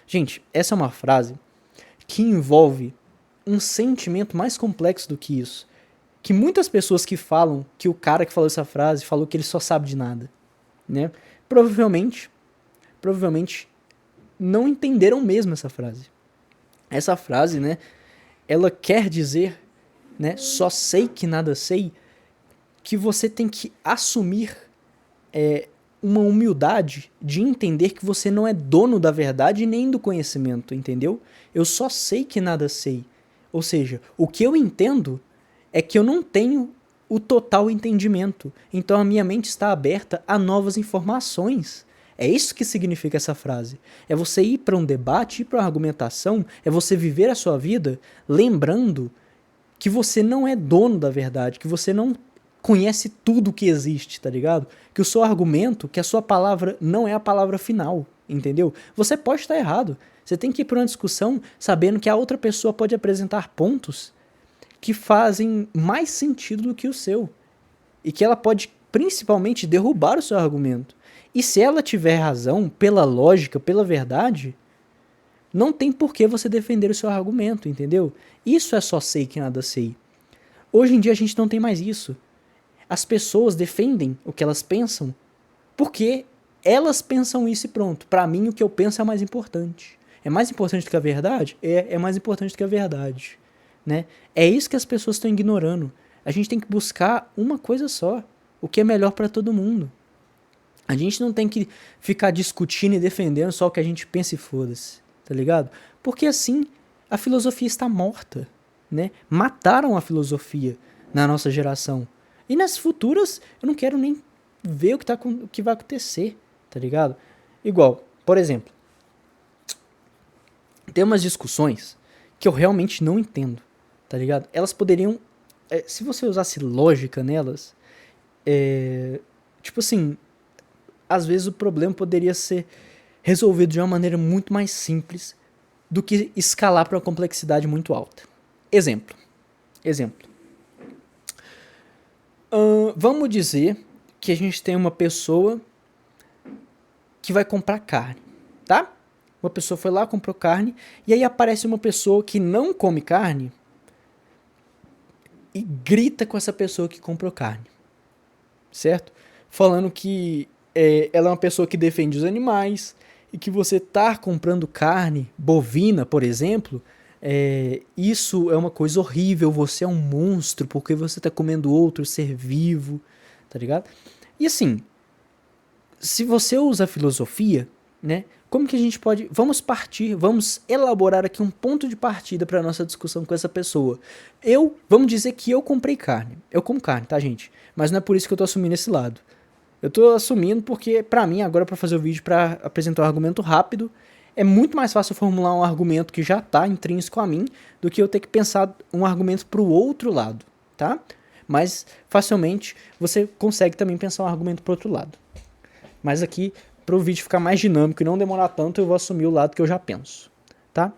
Gente, essa é uma frase que envolve um sentimento mais complexo do que isso. Que muitas pessoas que falam que o cara que falou essa frase falou que ele só sabe de nada, né? Provavelmente não entenderam mesmo essa frase. Essa frase, né, ela quer dizer, né, só sei que nada sei, que você tem que assumir uma humildade de entender que você não é dono da verdade nem do conhecimento, entendeu? Eu só sei que nada sei. Ou seja, o que eu entendo é que eu não tenho o total entendimento. Então a minha mente está aberta a novas informações. É isso que significa essa frase. É você ir para um debate, ir para uma argumentação, é você viver a sua vida lembrando que você não é dono da verdade, que você não conhece tudo que existe, tá ligado? Que o seu argumento, que a sua palavra não é a palavra final, entendeu? Você pode estar errado. Você tem que ir para uma discussão sabendo que a outra pessoa pode apresentar pontos que fazem mais sentido do que o seu. E que ela pode, principalmente, derrubar o seu argumento. E se ela tiver razão, pela lógica, pela verdade, não tem por que você defender o seu argumento, entendeu? Isso é só sei que nada sei. Hoje em dia a gente não tem mais isso. As pessoas defendem o que elas pensam porque Elas pensam isso e pronto. Pra mim, o que eu penso é mais importante. É mais importante do que a verdade? É mais importante do que a verdade, né? É isso que as pessoas estão ignorando. A gente tem que buscar uma coisa só, o que é melhor pra todo mundo. A gente não tem que ficar discutindo e defendendo só o que a gente pensa e foda-se, tá ligado? Porque assim, a filosofia está morta, né? Mataram a filosofia na nossa geração. E nas futuras, eu não quero nem ver o que vai acontecer, tá ligado? Igual, por exemplo, tem umas discussões que eu realmente não entendo, tá ligado? Elas poderiam, se você usasse lógica nelas, tipo assim, às vezes o problema poderia ser resolvido de uma maneira muito mais simples do que escalar para uma complexidade muito alta. Exemplo. Vamos dizer que a gente tem uma pessoa que vai comprar carne, tá? Uma pessoa foi lá, comprou carne, e aí aparece uma pessoa que não come carne e grita com essa pessoa que comprou carne, certo? Falando que ela é uma pessoa que defende os animais e que você tá comprando carne bovina, por exemplo, isso é uma coisa horrível, você é um monstro porque você tá comendo outro ser vivo, tá ligado? E assim, se você usa a filosofia, né? Como que a gente pode... vamos elaborar aqui um ponto de partida para nossa discussão com essa pessoa. Vamos dizer que eu comprei carne. Eu como carne, tá, gente? Mas não é por isso que eu tô assumindo esse lado. Eu tô assumindo porque, pra mim, agora pra fazer o vídeo, pra apresentar um argumento rápido, é muito mais fácil formular um argumento que já tá intrínseco a mim do que eu ter que pensar um argumento pro outro lado, tá? Mas, facilmente, você consegue também pensar um argumento pro outro lado. Mas aqui, para o vídeo ficar mais dinâmico e não demorar tanto, eu vou assumir o lado que eu já penso, tá?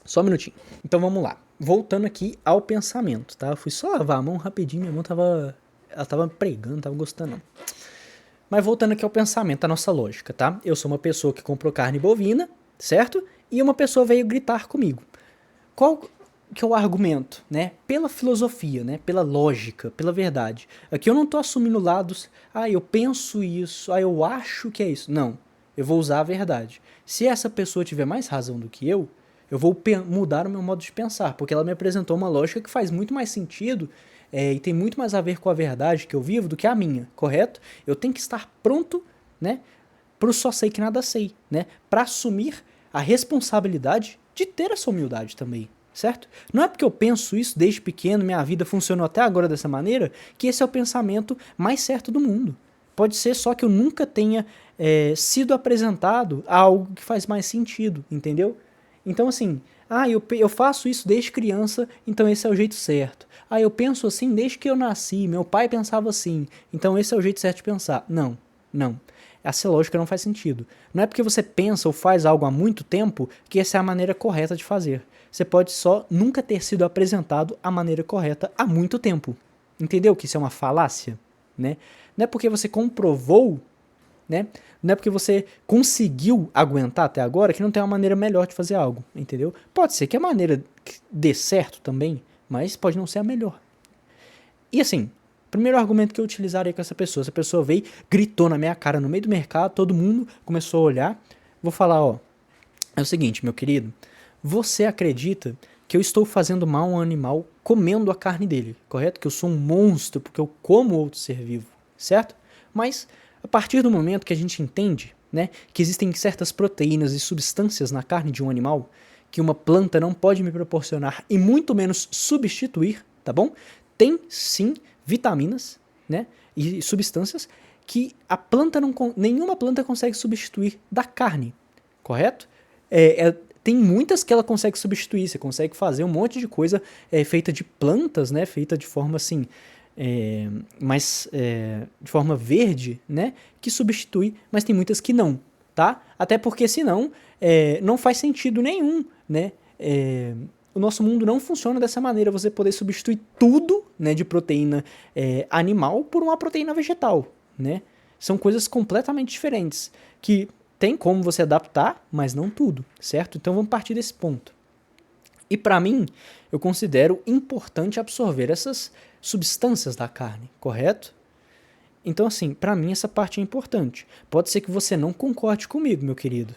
Só um minutinho. Então vamos lá. Voltando aqui ao pensamento, tá? Eu fui só lavar a mão rapidinho, minha mão tava pregando, não tava gostando não. Mas voltando aqui ao pensamento, a nossa lógica, tá? Eu sou uma pessoa que comprou carne bovina, certo? E uma pessoa veio gritar comigo. Qual que é o argumento, né? Pela filosofia, né? Pela lógica, pela verdade. Aqui eu não tô assumindo lados, eu penso isso, eu acho que é isso. Não, eu vou usar a verdade. Se essa pessoa tiver mais razão do que eu vou mudar o meu modo de pensar, porque ela me apresentou uma lógica que faz muito mais sentido e tem muito mais a ver com a verdade que eu vivo do que a minha, correto? Eu tenho que estar pronto, né? Pro só sei que nada sei, né? Pra assumir a responsabilidade de ter essa humildade também, certo? Não é porque eu penso isso desde pequeno, minha vida funcionou até agora dessa maneira, que esse é o pensamento mais certo do mundo. Pode ser só que eu nunca tenha sido apresentado a algo que faz mais sentido, entendeu? Então assim, eu faço isso desde criança, então esse é o jeito certo. Eu penso assim desde que eu nasci, meu pai pensava assim, então esse é o jeito certo de pensar. Não, não. Essa lógica não faz sentido. Não é porque você pensa ou faz algo há muito tempo que essa é a maneira correta de fazer. Você pode só nunca ter sido apresentado a maneira correta há muito tempo. Entendeu que isso é uma falácia? Né? Não é porque você comprovou, né? Não é porque você conseguiu aguentar até agora que não tem uma maneira melhor de fazer algo, entendeu? Pode ser que a maneira dê certo também, mas pode não ser a melhor. E assim, primeiro argumento que eu utilizaria com essa pessoa veio, gritou na minha cara no meio do mercado, todo mundo começou a olhar. Vou falar, é o seguinte, meu querido, você acredita que eu estou fazendo mal a um animal comendo a carne dele, correto? Que eu sou um monstro porque eu como outro ser vivo, certo? Mas a partir do momento que a gente entende, né, que existem certas proteínas e substâncias na carne de um animal que uma planta não pode me proporcionar e muito menos substituir, tá bom? Tem sim vitaminas, né, e substâncias que nenhuma planta consegue substituir da carne, correto? Tem muitas que ela consegue substituir, você consegue fazer um monte de coisa feita de plantas, né, feita de forma assim, de forma verde, né, que substitui, mas tem muitas que não, tá? Até porque senão não faz sentido nenhum, né? O nosso mundo não funciona dessa maneira, você poder substituir tudo, né, de proteína animal por uma proteína vegetal, né? São coisas completamente diferentes, que tem como você adaptar, mas não tudo, certo? Então vamos partir desse ponto. E para mim, eu considero importante absorver essas substâncias da carne, correto? Então, assim, pra mim essa parte é importante. Pode ser que você não concorde comigo, meu querido,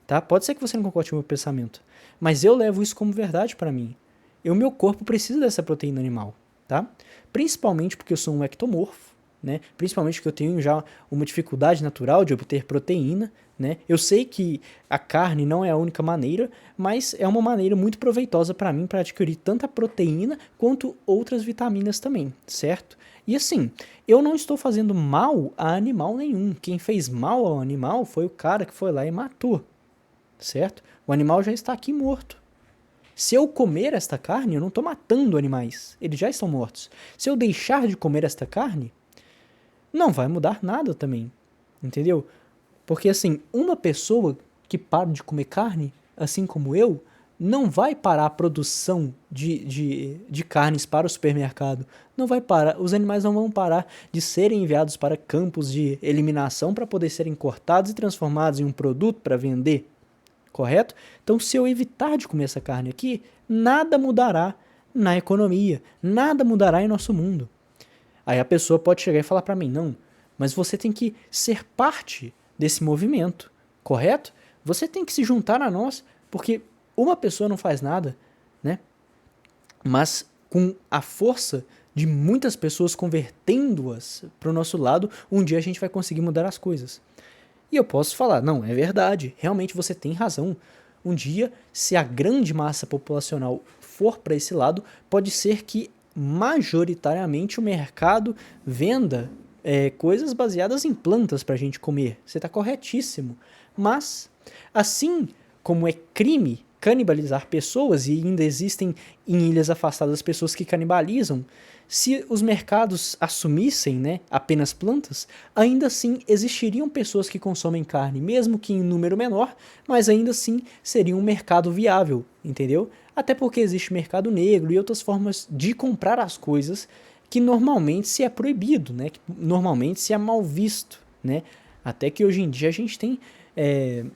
tá? Pode ser que você não concorde com o meu pensamento, mas eu levo isso como verdade pra mim. O meu corpo precisa dessa proteína animal, tá? Principalmente porque eu sou um ectomorfo, né? Principalmente porque eu tenho já uma dificuldade natural de obter proteína, né? Eu sei que a carne não é a única maneira, mas é uma maneira muito proveitosa para mim para adquirir tanta proteína quanto outras vitaminas também, certo? E assim, eu não estou fazendo mal a animal nenhum. Quem fez mal ao animal foi o cara que foi lá e matou, certo? O animal já está aqui morto. Se eu comer esta carne, eu não estou matando animais. Eles já estão mortos. Se eu deixar de comer esta carne, não vai mudar nada também. Entendeu? Porque assim, uma pessoa que para de comer carne, assim como eu, não vai parar a produção de carnes para o supermercado. Não vai parar. Os animais não vão parar de serem enviados para campos de eliminação para poder serem cortados e transformados em um produto para vender. Correto? Então, se eu evitar de comer essa carne aqui, nada mudará na economia, nada mudará em nosso mundo. Aí a pessoa pode chegar e falar para mim, não, mas você tem que ser parte desse movimento, correto? Você tem que se juntar a nós, porque uma pessoa não faz nada, né? Mas com a força de muitas pessoas convertendo-as para o nosso lado, um dia a gente vai conseguir mudar as coisas. E eu posso falar, não, é verdade, realmente você tem razão. Um dia, se a grande massa populacional for para esse lado, pode ser que majoritariamente o mercado venda coisas baseadas em plantas para a gente comer. Você está corretíssimo. Mas, assim como é crime canibalizar pessoas, e ainda existem em ilhas afastadas pessoas que canibalizam, se os mercados assumissem, né, apenas plantas, ainda assim existiriam pessoas que consomem carne, mesmo que em número menor, mas ainda assim seria um mercado viável, entendeu? Até porque existe mercado negro e outras formas de comprar as coisas que normalmente se é proibido, né, que normalmente se é mal visto, né? Até que hoje em dia a gente tem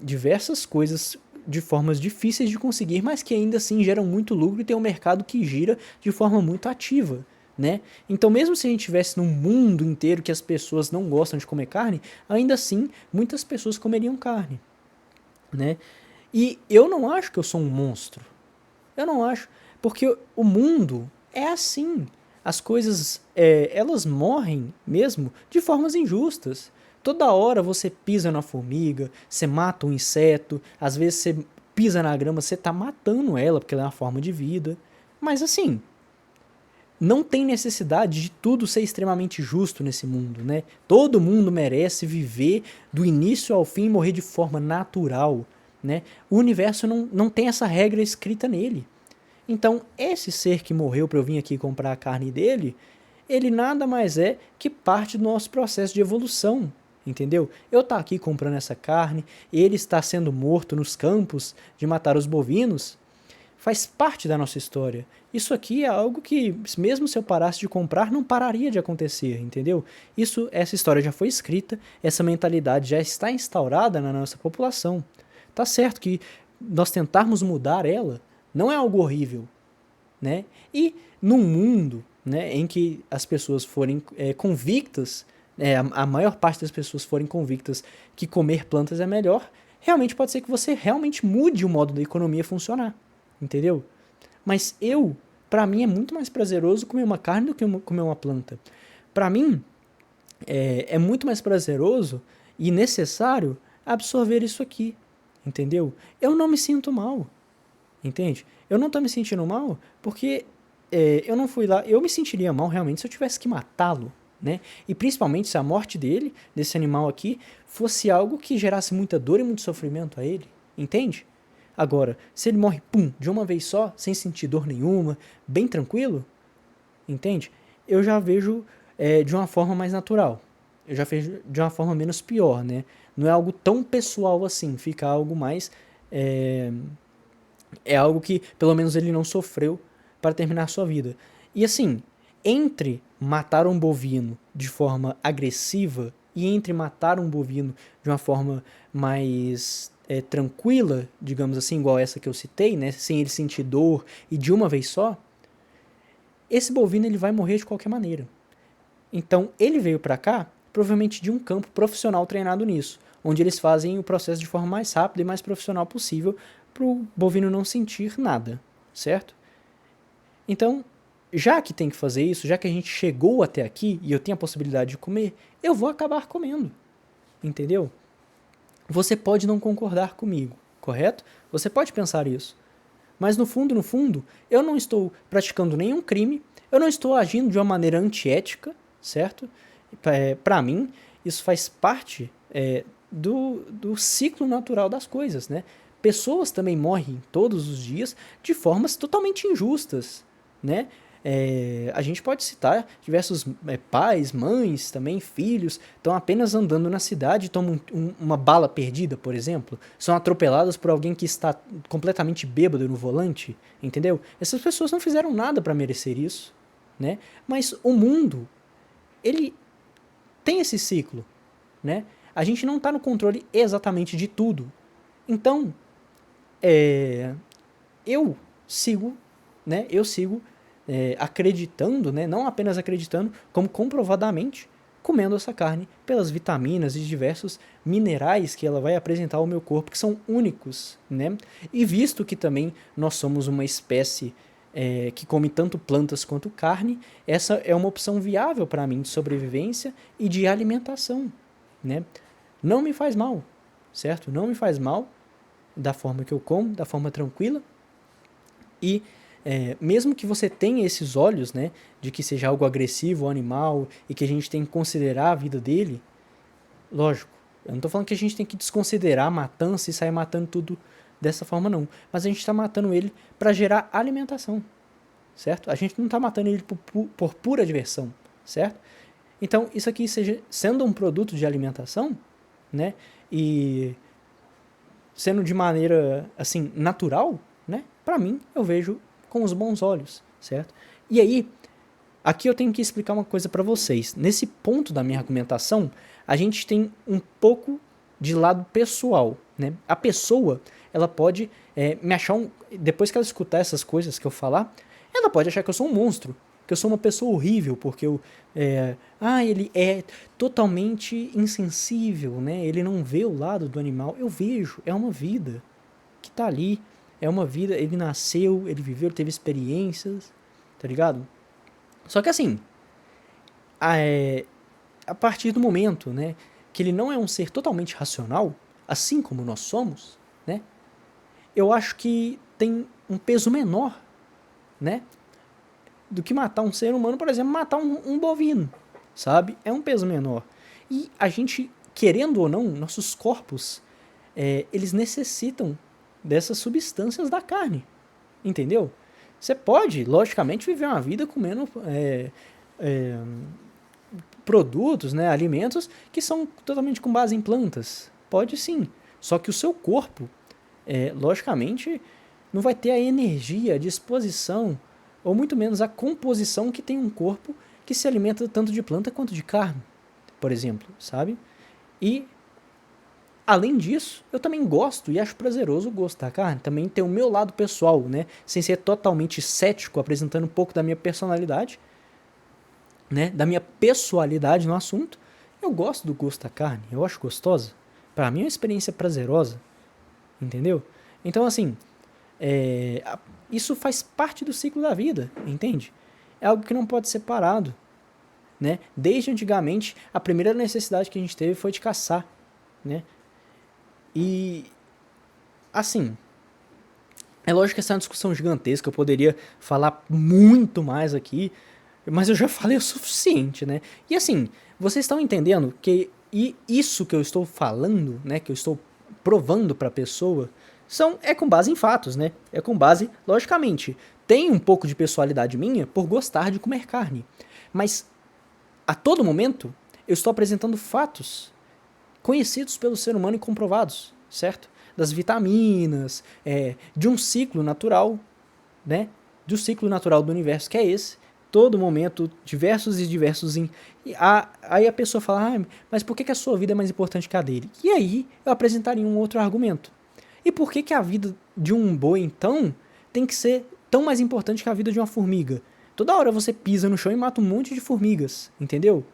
diversas coisas de formas difíceis de conseguir, mas que ainda assim geram muito lucro e tem um mercado que gira de forma muito ativa, né? Então, mesmo se a gente tivesse num mundo inteiro que as pessoas não gostam de comer carne, ainda assim muitas pessoas comeriam carne, né? E eu não acho que eu sou um monstro. Eu não acho, porque o mundo é assim. As coisas, elas morrem mesmo de formas injustas. Toda hora você pisa na formiga, você mata um inseto, às vezes você pisa na grama, você está matando ela porque ela é uma forma de vida. Mas assim, não tem necessidade de tudo ser extremamente justo nesse mundo, né? Todo mundo merece viver do início ao fim e morrer de forma natural, né? O universo não tem essa regra escrita nele. Então, esse ser que morreu para eu vir aqui comprar a carne dele, ele nada mais é que parte do nosso processo de evolução, entendeu? Eu estou aqui comprando essa carne, ele está sendo morto nos campos de matar os bovinos, faz parte da nossa história. Isso aqui é algo que, mesmo se eu parasse de comprar, não pararia de acontecer, entendeu? Essa história já foi escrita, essa mentalidade já está instaurada na nossa população. Tá certo que nós tentarmos mudar ela não é algo horrível, né? E num mundo, né, em que as pessoas forem convictas, a maior parte das pessoas forem convictas que comer plantas é melhor, realmente pode ser que você realmente mude o modo da economia funcionar, entendeu? Mas para mim é muito mais prazeroso comer uma carne do que comer uma planta. Para mim é muito mais prazeroso e necessário absorver isso aqui, entendeu? Eu não me sinto mal, entende? Eu não tô me sentindo mal porque eu não fui lá. Eu me sentiria mal realmente se eu tivesse que matá-lo, né? E principalmente se a morte dele, desse animal aqui, fosse algo que gerasse muita dor e muito sofrimento a ele, entende? Agora, se ele morre, pum, de uma vez só, sem sentir dor nenhuma, bem tranquilo, entende? Eu já vejo de uma forma mais natural. Eu já vejo de uma forma menos pior, né? Não é algo tão pessoal assim, fica algo mais é algo que, pelo menos, ele não sofreu para terminar sua vida. E assim, entre matar um bovino de forma agressiva e entre matar um bovino de uma forma mais tranquila, digamos assim, igual essa que eu citei, né, sem ele sentir dor e de uma vez só, esse bovino ele vai morrer de qualquer maneira. Então, ele veio para cá provavelmente de um campo profissional treinado nisso, onde eles fazem o processo de forma mais rápida e mais profissional possível para o bovino não sentir nada, certo? Então, já que tem que fazer isso, já que a gente chegou até aqui e eu tenho a possibilidade de comer, eu vou acabar comendo, entendeu? Você pode não concordar comigo, correto? Você pode pensar isso. Mas no fundo, eu não estou praticando nenhum crime, eu não estou agindo de uma maneira antiética, certo? Para mim, isso faz parte do ciclo natural das coisas, né? Pessoas também morrem todos os dias de formas totalmente injustas, né? A gente pode citar diversos pais, mães, também filhos, estão apenas andando na cidade e tomam uma bala perdida, por exemplo. São atropeladas por alguém que está completamente bêbado no volante, entendeu? Essas pessoas não fizeram nada para merecer isso, né? Mas o mundo, ele tem esse ciclo, né? A gente não está no controle exatamente de tudo. Então, eu sigo, né? Acreditando, né, não apenas acreditando, como comprovadamente comendo essa carne pelas vitaminas e diversos minerais que ela vai apresentar ao meu corpo, que são únicos, né? E visto que também nós somos uma espécie que come tanto plantas quanto carne, essa é uma opção viável para mim de sobrevivência e de alimentação, né? Não me faz mal, certo? Não me faz mal da forma que eu como, da forma tranquila. E mesmo que você tenha esses olhos, né, de que seja algo agressivo ao animal e que a gente tem que considerar a vida dele, lógico, eu não estou falando que a gente tem que desconsiderar a matança e sair matando tudo dessa forma, não. Mas a gente está matando ele para gerar alimentação, certo? A gente não está matando ele por pura diversão, certo? Então, isso aqui sendo um produto de alimentação, né, e sendo de maneira, assim, natural, né, para mim, eu vejo com os bons olhos, certo? E aí, aqui eu tenho que explicar uma coisa para vocês. Nesse ponto da minha argumentação, a gente tem um pouco de lado pessoal, né? A pessoa, ela pode me achar depois que ela escutar essas coisas que eu falar, ela pode achar que eu sou um monstro, que eu sou uma pessoa horrível, porque ele é totalmente insensível, né? Ele não vê o lado do animal. Eu vejo, é uma vida que tá ali, é uma vida, ele nasceu, ele viveu, ele teve experiências, tá ligado? Só que assim, a partir do momento, né, que ele não é um ser totalmente racional, assim como nós somos, né, eu acho que tem um peso menor, né, do que matar um ser humano, por exemplo, matar um bovino, sabe? É um peso menor. E a gente, querendo ou não, nossos corpos, eles necessitam dessas substâncias da carne, entendeu? Você pode, logicamente, viver uma vida comendo produtos, né, alimentos que são totalmente com base em plantas. Pode sim. Só que o seu corpo, logicamente, não vai ter a energia, a disposição, ou muito menos a composição que tem um corpo que se alimenta tanto de planta quanto de carne, por exemplo, sabe? E, além disso, eu também gosto e acho prazeroso o gosto da carne. Também tem o meu lado pessoal, né? Sem ser totalmente cético, apresentando um pouco da minha personalidade, né? Da minha pessoalidade no assunto. Eu gosto do gosto da carne, eu acho gostosa. Para mim é uma experiência prazerosa, entendeu? Então, assim, isso faz parte do ciclo da vida, entende? É algo que não pode ser parado, né? Desde antigamente, a primeira necessidade que a gente teve foi de caçar, né? E, assim, é lógico que essa é uma discussão gigantesca, eu poderia falar muito mais aqui, mas eu já falei o suficiente, né? E assim, vocês estão entendendo que isso que eu estou falando, né, que eu estou provando para a pessoa, é com base em fatos, né? É com base, logicamente, tem um pouco de pessoalidade minha por gostar de comer carne, mas a todo momento eu estou apresentando fatos conhecidos pelo ser humano e comprovados, certo? Das vitaminas, de um ciclo natural, né? Do ciclo natural do universo, que é esse. Todo momento, diversos. Aí a pessoa fala, mas por que a sua vida é mais importante que a dele? E aí eu apresentaria um outro argumento. E por que a vida de um boi, então, tem que ser tão mais importante que a vida de uma formiga? Toda hora você pisa no chão e mata um monte de formigas, entendeu?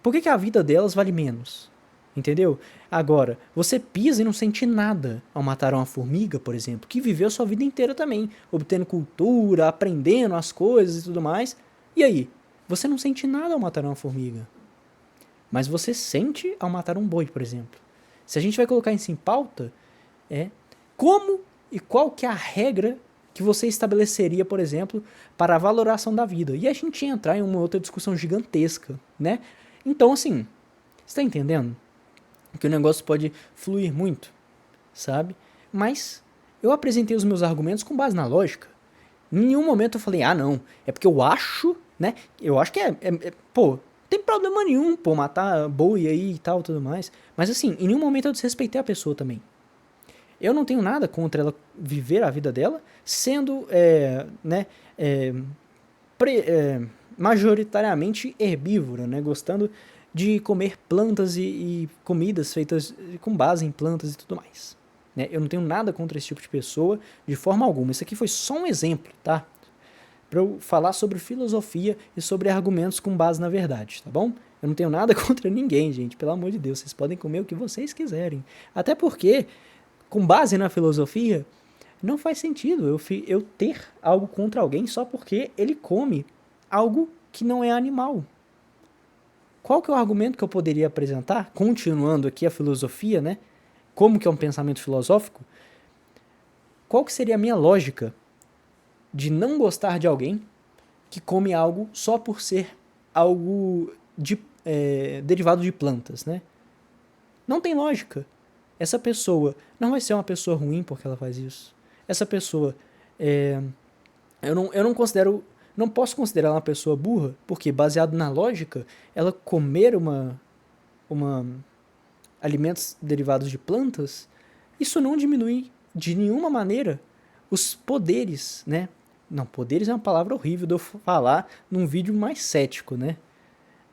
Por que a vida delas vale menos? Entendeu? Agora, você pisa e não sente nada ao matar uma formiga, por exemplo, que viveu a sua vida inteira também, obtendo cultura, aprendendo as coisas e tudo mais. E aí? Você não sente nada ao matar uma formiga. Mas você sente ao matar um boi, por exemplo. Se a gente vai colocar isso em pauta, como e qual que é a regra que você estabeleceria, por exemplo, para a valoração da vida. E a gente ia entrar em uma outra discussão gigantesca, né? Então, assim, você tá entendendo? Que o negócio pode fluir muito, sabe? Mas eu apresentei os meus argumentos com base na lógica. Em nenhum momento eu falei, não, é porque eu acho, né? Eu acho que pô, não tem problema nenhum, pô, matar boi aí e tal, tudo mais. Mas assim, em nenhum momento eu desrespeitei a pessoa também. Eu não tenho nada contra ela viver a vida dela, sendo, majoritariamente herbívora, né? Gostando de comer plantas e comidas feitas com base em plantas e tudo mais. Né? Eu não tenho nada contra esse tipo de pessoa, de forma alguma. Isso aqui foi só um exemplo, tá? Para eu falar sobre filosofia e sobre argumentos com base na verdade, tá bom? Eu não tenho nada contra ninguém, gente, pelo amor de Deus. Vocês podem comer o que vocês quiserem. Até porque, com base na filosofia, não faz sentido eu ter algo contra alguém só porque ele come algo que não é animal. Qual que é o argumento que eu poderia apresentar, continuando aqui a filosofia, né? Como que é um pensamento filosófico? Qual que seria a minha lógica de não gostar de alguém que come algo só por ser algo derivado de plantas, né? Não tem lógica. Essa pessoa não vai ser uma pessoa ruim porque ela faz isso. Essa pessoa, eu não posso considerar ela uma pessoa burra, porque baseado na lógica, ela comer alimentos derivados de plantas, isso não diminui de nenhuma maneira os poderes, né? Não, poderes é uma palavra horrível de eu falar num vídeo mais cético, né?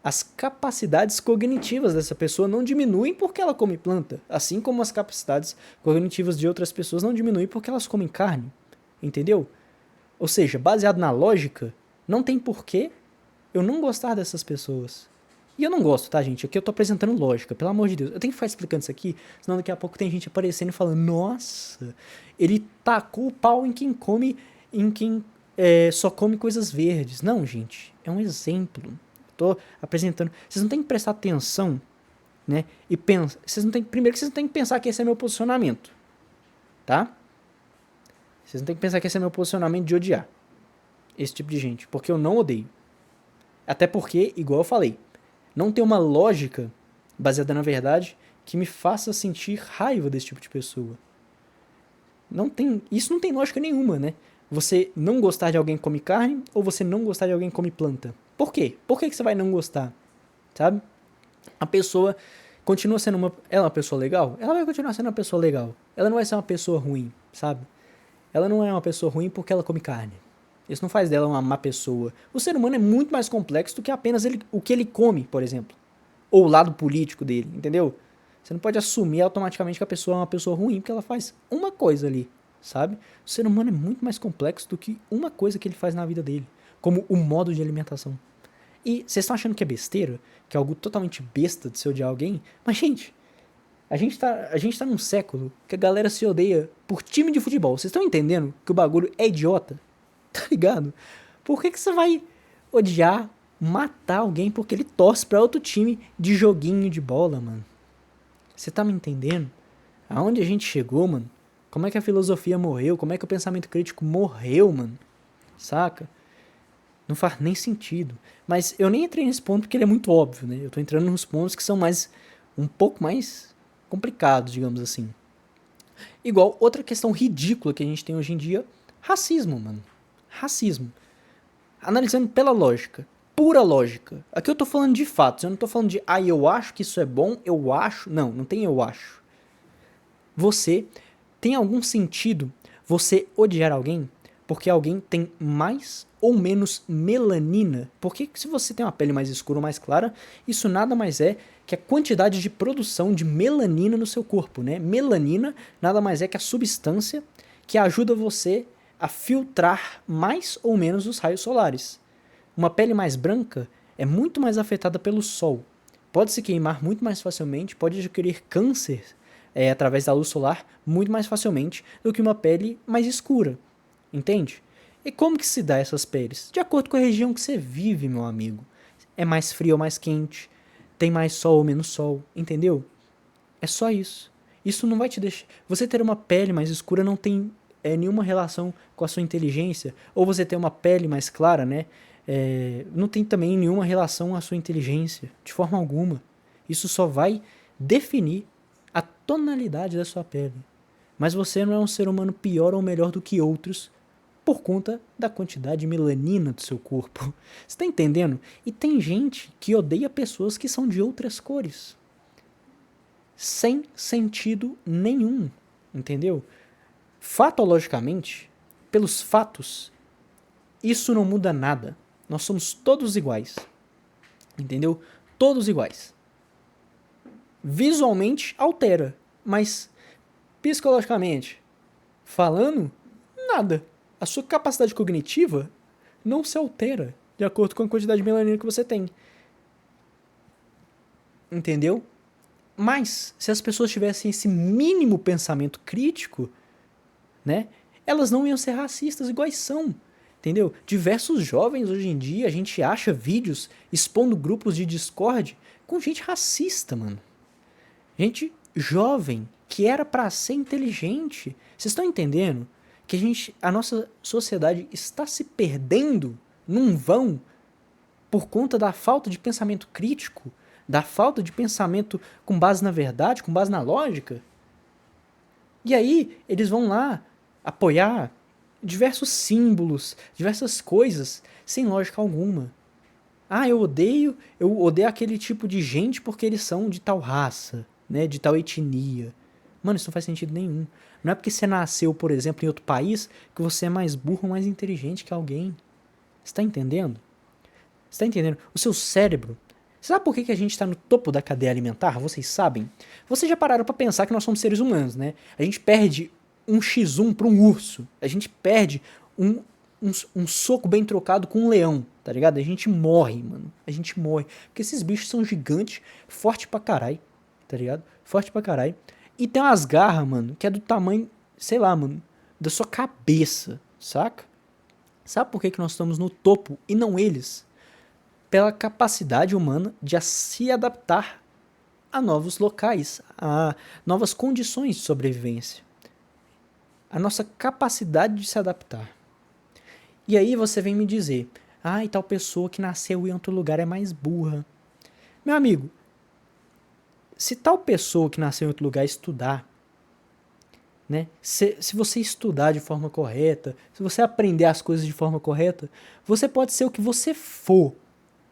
As capacidades cognitivas dessa pessoa não diminuem porque ela come planta, assim como as capacidades cognitivas de outras pessoas não diminuem porque elas comem carne, entendeu? Ou seja, baseado na lógica, não tem porquê eu não gostar dessas pessoas. E eu não gosto, tá, gente? Aqui eu tô apresentando lógica, pelo amor de Deus. Eu tenho que ficar explicando isso aqui, senão daqui a pouco tem gente aparecendo e falando, nossa, ele tacou o pau em quem só come coisas verdes. Não, gente, é um exemplo. Tô apresentando. Vocês não têm que prestar atenção, né? E pensa. Primeiro que vocês não têm que pensar que esse é meu posicionamento, tá? Vocês não têm que pensar que esse é meu posicionamento de odiar esse tipo de gente, porque eu não odeio. Até porque, igual eu falei, não tem uma lógica baseada na verdade que me faça sentir raiva desse tipo de pessoa. Isso não tem lógica nenhuma, né? Você não gostar de alguém que come carne ou você não gostar de alguém que come planta. Por quê? Por que você vai não gostar? Sabe? A pessoa continua sendo ela é uma pessoa legal? Ela vai continuar sendo uma pessoa legal. Ela não vai ser uma pessoa ruim, sabe? Ela não é uma pessoa ruim porque ela come carne. Isso não faz dela uma má pessoa. O ser humano é muito mais complexo do que apenas o que ele come, por exemplo. Ou o lado político dele, entendeu? Você não pode assumir automaticamente que a pessoa é uma pessoa ruim porque ela faz uma coisa ali, sabe? O ser humano é muito mais complexo do que uma coisa que ele faz na vida dele, como o modo de alimentação. E vocês estão achando que é besteira? Que é algo totalmente besta de se odiar alguém? Mas, gente, a gente tá num século que a galera se odeia por time de futebol. Vocês estão entendendo que o bagulho é idiota? Tá ligado? Por que você vai odiar, matar alguém porque ele torce pra outro time de joguinho de bola, mano? Você tá me entendendo? Aonde a gente chegou, mano? Como é que a filosofia morreu? Como é que o pensamento crítico morreu, mano? Saca? Não faz nem sentido. Mas eu nem entrei nesse ponto porque ele é muito óbvio, né? Eu tô entrando nos pontos que são um pouco mais complicados, digamos assim. Igual outra questão ridícula que a gente tem hoje em dia, racismo, mano. Racismo. Analisando pela lógica, pura lógica. Aqui eu tô falando de fatos, eu não tô falando de eu acho que isso é bom, eu acho. Não tem eu acho. Tem algum sentido você odiar alguém porque alguém tem mais ou menos melanina? Porque se você tem uma pele mais escura ou mais clara, isso nada mais é que a quantidade de produção de melanina no seu corpo, né? Melanina nada mais é que a substância que ajuda você a filtrar mais ou menos os raios solares. Uma pele mais branca é muito mais afetada pelo sol. pode se queimar muito mais facilmente, pode adquirir câncer através da luz solar muito mais facilmente do que uma pele mais escura, entende? E como que se dá essas peles? De acordo com a região que você vive, meu amigo. É mais frio ou mais quente, tem mais sol ou menos sol, entendeu? É só isso. Isso não vai te deixar... Você ter uma pele mais escura não tem nenhuma relação com a sua inteligência, ou você ter uma pele mais clara, né? Não tem também nenhuma relação com a sua inteligência, de forma alguma. Isso só vai definir a tonalidade da sua pele. Mas você não é um ser humano pior ou melhor do que outros por conta da quantidade de melanina do seu corpo. Você tá entendendo? E tem gente que odeia pessoas que são de outras cores. Sem sentido nenhum, entendeu? Fatologicamente, pelos fatos, isso não muda nada. Nós somos todos iguais, entendeu? Todos iguais. Visualmente altera, mas psicologicamente falando, nada. A sua capacidade cognitiva não se altera de acordo com a quantidade de melanina que você tem. Entendeu? Mas, se as pessoas tivessem esse mínimo pensamento crítico, né, elas não iam ser racistas iguais são. Entendeu? Diversos jovens hoje em dia, a gente acha vídeos expondo grupos de Discord com gente racista, mano. Gente jovem, que era pra ser inteligente. Vocês estão entendendo? Que a nossa sociedade está se perdendo num vão por conta da falta de pensamento crítico, da falta de pensamento com base na verdade, com base na lógica. E aí eles vão lá apoiar diversos símbolos, diversas coisas, sem lógica alguma. Ah, eu odeio aquele tipo de gente porque eles são de tal raça, né, de tal etnia. Mano, isso não faz sentido nenhum. Não é porque você nasceu, por exemplo, em outro país que você é mais burro ou mais inteligente que alguém. Você tá entendendo? Você tá entendendo? O seu cérebro... Sabe por que a gente está no topo da cadeia alimentar? Vocês sabem? Vocês já pararam pra pensar que nós somos seres humanos, né? A gente perde um X1 pra um urso. A gente perde um soco bem trocado com um leão, tá ligado? A gente morre, mano. A gente morre. Porque esses bichos são gigantes, forte pra caralho, tá ligado? Forte pra caralho. E tem umas garras, mano, que é do tamanho, sei lá, mano, da sua cabeça, saca? Sabe por que nós estamos no topo e não eles? Pela capacidade humana de se adaptar a novos locais, a novas condições de sobrevivência. A nossa capacidade de se adaptar. E aí você vem me dizer, e tal pessoa que nasceu em outro lugar é mais burra. Meu amigo, se tal pessoa que nasceu em outro lugar estudar, né? Se você estudar de forma correta, se você aprender as coisas de forma correta, você pode ser o que você for.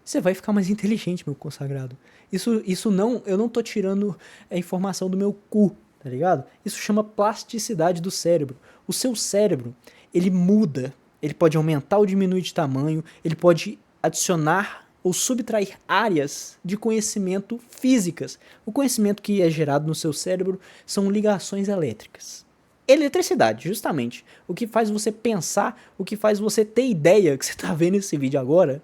Você vai ficar mais inteligente, meu consagrado. Isso não, eu não tô tirando a informação do meu cu, tá ligado? Isso chama plasticidade do cérebro. O seu cérebro, ele muda, ele pode aumentar ou diminuir de tamanho, ele pode adicionar ou subtrair áreas de conhecimento físicas. O conhecimento que é gerado no seu cérebro são ligações elétricas. Eletricidade, justamente. O que faz você pensar, o que faz você ter ideia que você está vendo esse vídeo agora,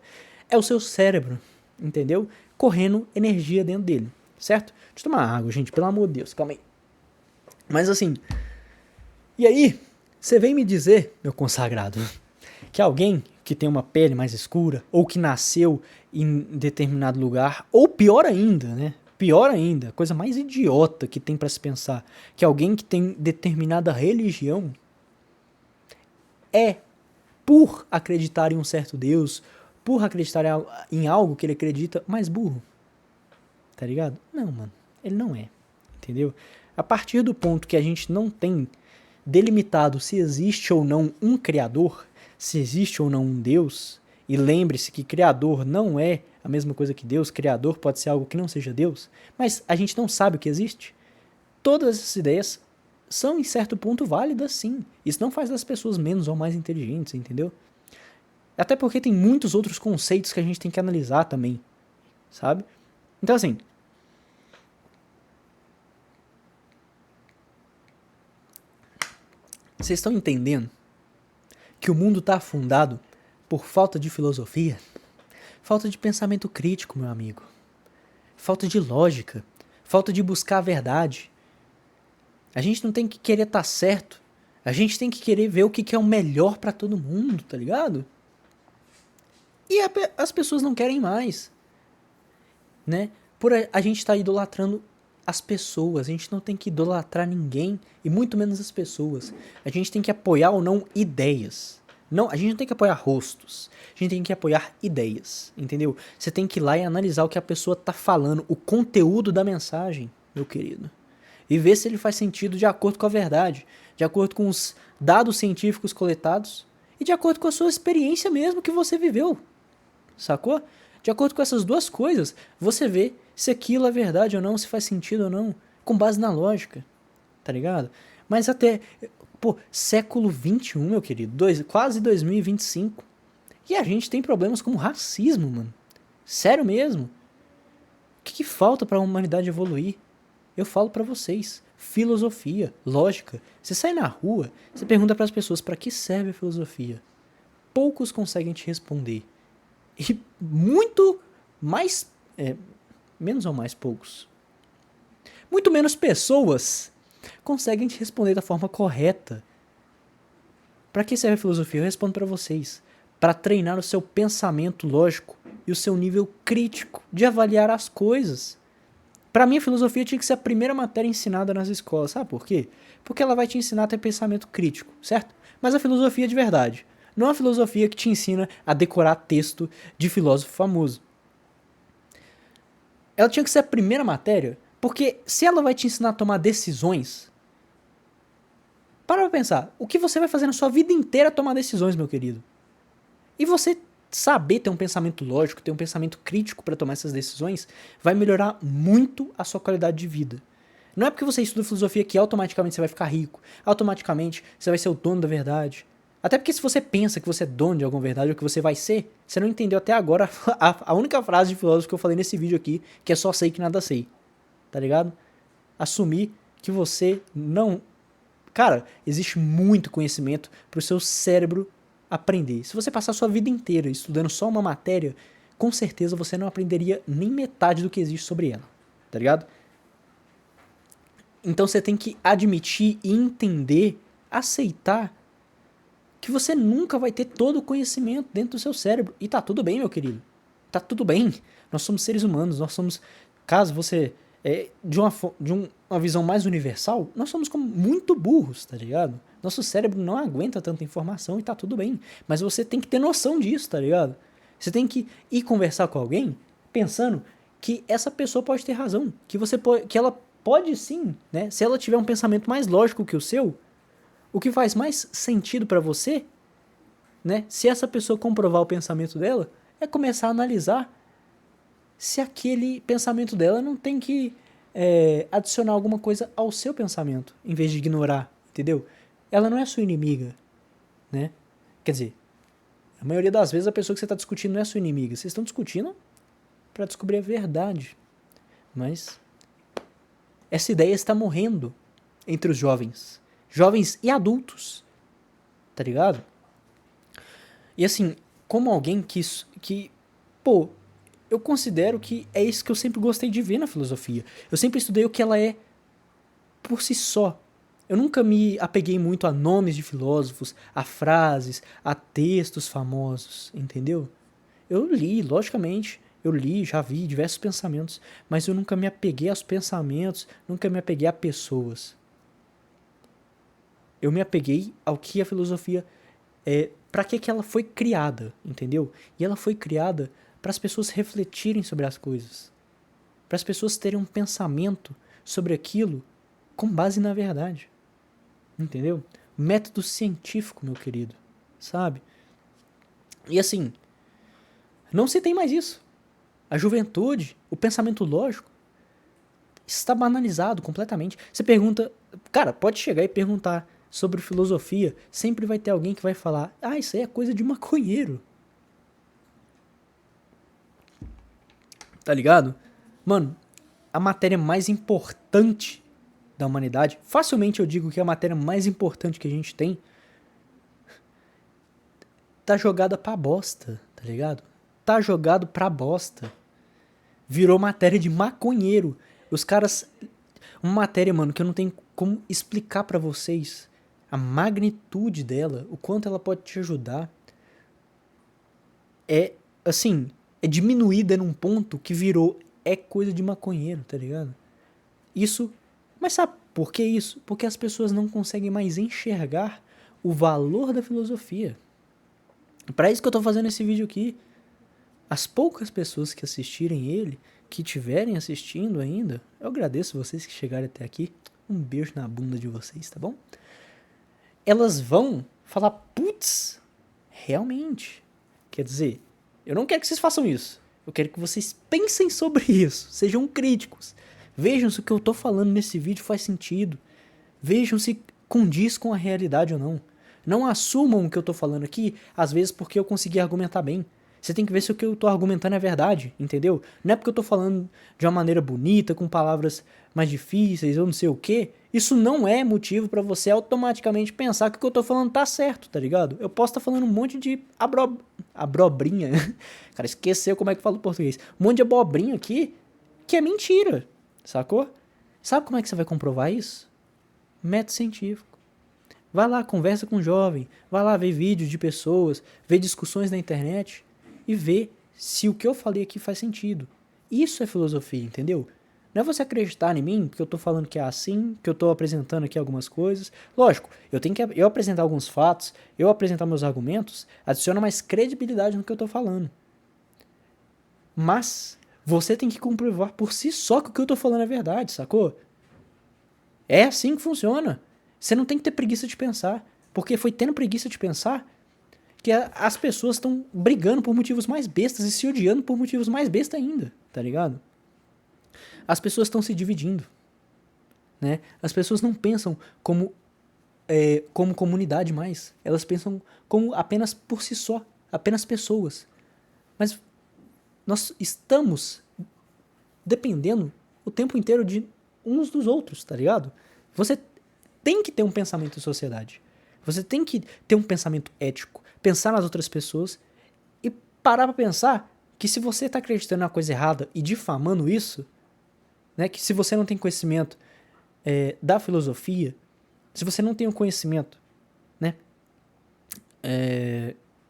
é o seu cérebro, entendeu? Correndo energia dentro dele, certo? Deixa eu tomar água, gente, pelo amor de Deus, calma aí. Mas assim, e aí, você vem me dizer, meu consagrado, que alguém que tem uma pele mais escura, ou que nasceu em determinado lugar, ou pior ainda, né? Pior ainda, a coisa mais idiota que tem pra se pensar, que alguém que tem determinada religião é, por acreditar em um certo Deus, por acreditar em algo que ele acredita, mais burro. Tá ligado? Não, mano. Ele não é. Entendeu? A partir do ponto que a gente não tem delimitado se existe ou não um criador, se existe ou não um Deus, e lembre-se que criador não é a mesma coisa que Deus, criador pode ser algo que não seja Deus, mas a gente não sabe o que existe. Todas essas ideias são, em certo ponto, válidas, sim. Isso não faz das pessoas menos ou mais inteligentes, entendeu? Até porque tem muitos outros conceitos que a gente tem que analisar também, sabe? Então, assim, vocês estão entendendo que o mundo está afundado por falta de filosofia? Falta de pensamento crítico, meu amigo. falta de lógica, falta de buscar a verdade. A gente não tem que querer estar certo, a gente tem que querer ver o que é o melhor pra todo mundo, tá ligado? E as pessoas não querem mais, né? Por a gente tá idolatrando as pessoas, a gente não tem que idolatrar ninguém, e muito menos as pessoas. A gente tem que apoiar ou não ideias. Não, a gente não tem que apoiar rostos, a gente tem que apoiar ideias, entendeu? Você tem que ir lá e analisar o que a pessoa tá falando, o conteúdo da mensagem, meu querido. E ver se ele faz sentido de acordo com a verdade, de acordo com os dados científicos coletados e de acordo com a sua experiência mesmo que você viveu, sacou? De acordo com essas duas coisas, você vê se aquilo é verdade ou não, se faz sentido ou não, com base na lógica, tá ligado? Mas até, pô, século XXI, meu querido, quase 2025, e a gente tem problemas como racismo, mano. Sério mesmo? O que falta pra humanidade evoluir? Eu falo pra vocês, filosofia, lógica. Você sai na rua, você pergunta pras pessoas pra que serve a filosofia. Poucos conseguem te responder. E muito mais, menos ou mais poucos. Muito menos pessoas conseguem te responder da forma correta. Pra que serve a filosofia? Eu respondo pra vocês. Pra treinar o seu pensamento lógico e o seu nível crítico de avaliar as coisas. Pra mim, a filosofia tinha que ser a primeira matéria ensinada nas escolas. Sabe por quê? Porque ela vai te ensinar a ter pensamento crítico, certo? Mas a filosofia de verdade. Não a filosofia que te ensina a decorar texto de filósofo famoso. Ela tinha que ser a primeira matéria, porque se ela vai te ensinar a tomar decisões... Para pra pensar, o que você vai fazer na sua vida inteira é tomar decisões, meu querido. E você saber ter um pensamento lógico, ter um pensamento crítico para tomar essas decisões, vai melhorar muito a sua qualidade de vida. Não é porque você estuda filosofia que automaticamente você vai ficar rico, automaticamente você vai ser o dono da verdade. Até porque se você pensa que você é dono de alguma verdade ou que você vai ser, você não entendeu até agora a única frase de filósofo que eu falei nesse vídeo aqui, que é só sei que nada sei. Tá ligado? Assumir que você não... Cara, existe muito conhecimento pro seu cérebro aprender. Se você passar a sua vida inteira estudando só uma matéria, com certeza você não aprenderia nem metade do que existe sobre ela, tá ligado? Então você tem que admitir e entender, aceitar que você nunca vai ter todo o conhecimento dentro do seu cérebro. E tá tudo bem, meu querido. Tá tudo bem. Nós somos seres humanos, nós somos... Caso você... de uma visão mais universal, nós somos como muito burros, tá ligado? Nosso cérebro não aguenta tanta informação e tá tudo bem. Mas você tem que ter noção disso, tá ligado? Você tem que ir conversar com alguém pensando que essa pessoa pode ter razão. Que ela pode sim, né? Se ela tiver um pensamento mais lógico que o seu, o que faz mais sentido pra você, né? Se essa pessoa comprovar o pensamento dela, é começar a analisar se aquele pensamento dela não tem que adicionar alguma coisa ao seu pensamento, em vez de ignorar, entendeu? Ela não é sua inimiga, né? Quer dizer, a maioria das vezes a pessoa que você está discutindo não é sua inimiga. Vocês estão discutindo para descobrir a verdade. Mas essa ideia está morrendo entre os jovens. Jovens e adultos. Tá ligado? E assim, como alguém que pô, eu considero que é isso que eu sempre gostei de ver na filosofia. Eu sempre estudei o que ela é por si só. Eu nunca me apeguei muito a nomes de filósofos, a frases, a textos famosos, entendeu? Eu li, logicamente, já vi diversos pensamentos, mas eu nunca me apeguei aos pensamentos, nunca me apeguei a pessoas. Eu me apeguei ao que a filosofia para que ela foi criada, entendeu? E ela foi criada para as pessoas refletirem sobre as coisas, para as pessoas terem um pensamento sobre aquilo com base na verdade, entendeu? Método científico, meu querido, sabe? E assim, não se tem mais isso. A juventude, o pensamento lógico, está banalizado completamente. Você pergunta, cara, pode chegar e perguntar sobre filosofia, sempre vai ter alguém que vai falar, isso aí é coisa de maconheiro. Tá ligado? Mano, a matéria mais importante da humanidade, facilmente eu digo que é a matéria mais importante que a gente tem, tá jogada pra bosta, tá ligado? Tá jogado pra bosta. virou matéria de maconheiro. Os caras... Uma matéria, mano, que eu não tenho como explicar pra vocês a magnitude dela, o quanto ela pode te ajudar. É, assim, é diminuída num ponto que virou é coisa de maconheiro, tá ligado? Isso... Mas sabe por que isso? Porque as pessoas não conseguem mais enxergar o valor da filosofia. Para isso que eu tô fazendo esse vídeo aqui. As poucas pessoas que assistirem ele, que estiverem assistindo ainda, eu agradeço vocês que chegaram até aqui. Um beijo na bunda de vocês, tá bom? Elas vão falar, putz, realmente. Quer dizer, eu não quero que vocês façam isso. Eu quero que vocês pensem sobre isso. Sejam críticos. Vejam se o que eu tô falando nesse vídeo faz sentido. Vejam se condiz com a realidade ou não. Não assumam o que eu tô falando aqui, às vezes porque eu consegui argumentar bem. Você tem que ver se o que eu tô argumentando é verdade, entendeu? Não é porque eu tô falando de uma maneira bonita, com palavras mais difíceis, ou não sei o quê. Isso não é motivo pra você automaticamente pensar que o que eu tô falando tá certo, tá ligado? Eu posso estar falando um monte de abrobrinha. Cara, esqueceu como é que fala o português. Um monte de abobrinha aqui que é mentira, sacou? Sabe como é que você vai comprovar isso? Método científico. Vai lá, conversa com um jovem, vai lá ver vídeos de pessoas, ver discussões na internet e ver se o que eu falei aqui faz sentido. Isso é filosofia, entendeu? Não é você acreditar em mim, porque eu tô falando que é assim, que eu tô apresentando aqui algumas coisas. Lógico, eu tenho que eu apresentar alguns fatos, eu apresentar meus argumentos, adiciona mais credibilidade no que eu tô falando. Mas você tem que comprovar por si só que o que eu tô falando é verdade, sacou? É assim que funciona. Você não tem que ter preguiça de pensar. Porque foi tendo preguiça de pensar que as pessoas estão brigando por motivos mais bestas e se odiando por motivos mais bestas ainda, tá ligado? As pessoas estão se dividindo, né? As pessoas não pensam como comunidade mais. Elas pensam como apenas por si só, apenas pessoas. Mas nós estamos dependendo o tempo inteiro de uns dos outros, tá ligado? Você tem que ter um pensamento em sociedade. Você tem que ter um pensamento ético, pensar nas outras pessoas e parar pra pensar que se você tá acreditando na coisa errada e difamando isso, né, que se você não tem conhecimento da filosofia, se você não tem o conhecimento, né,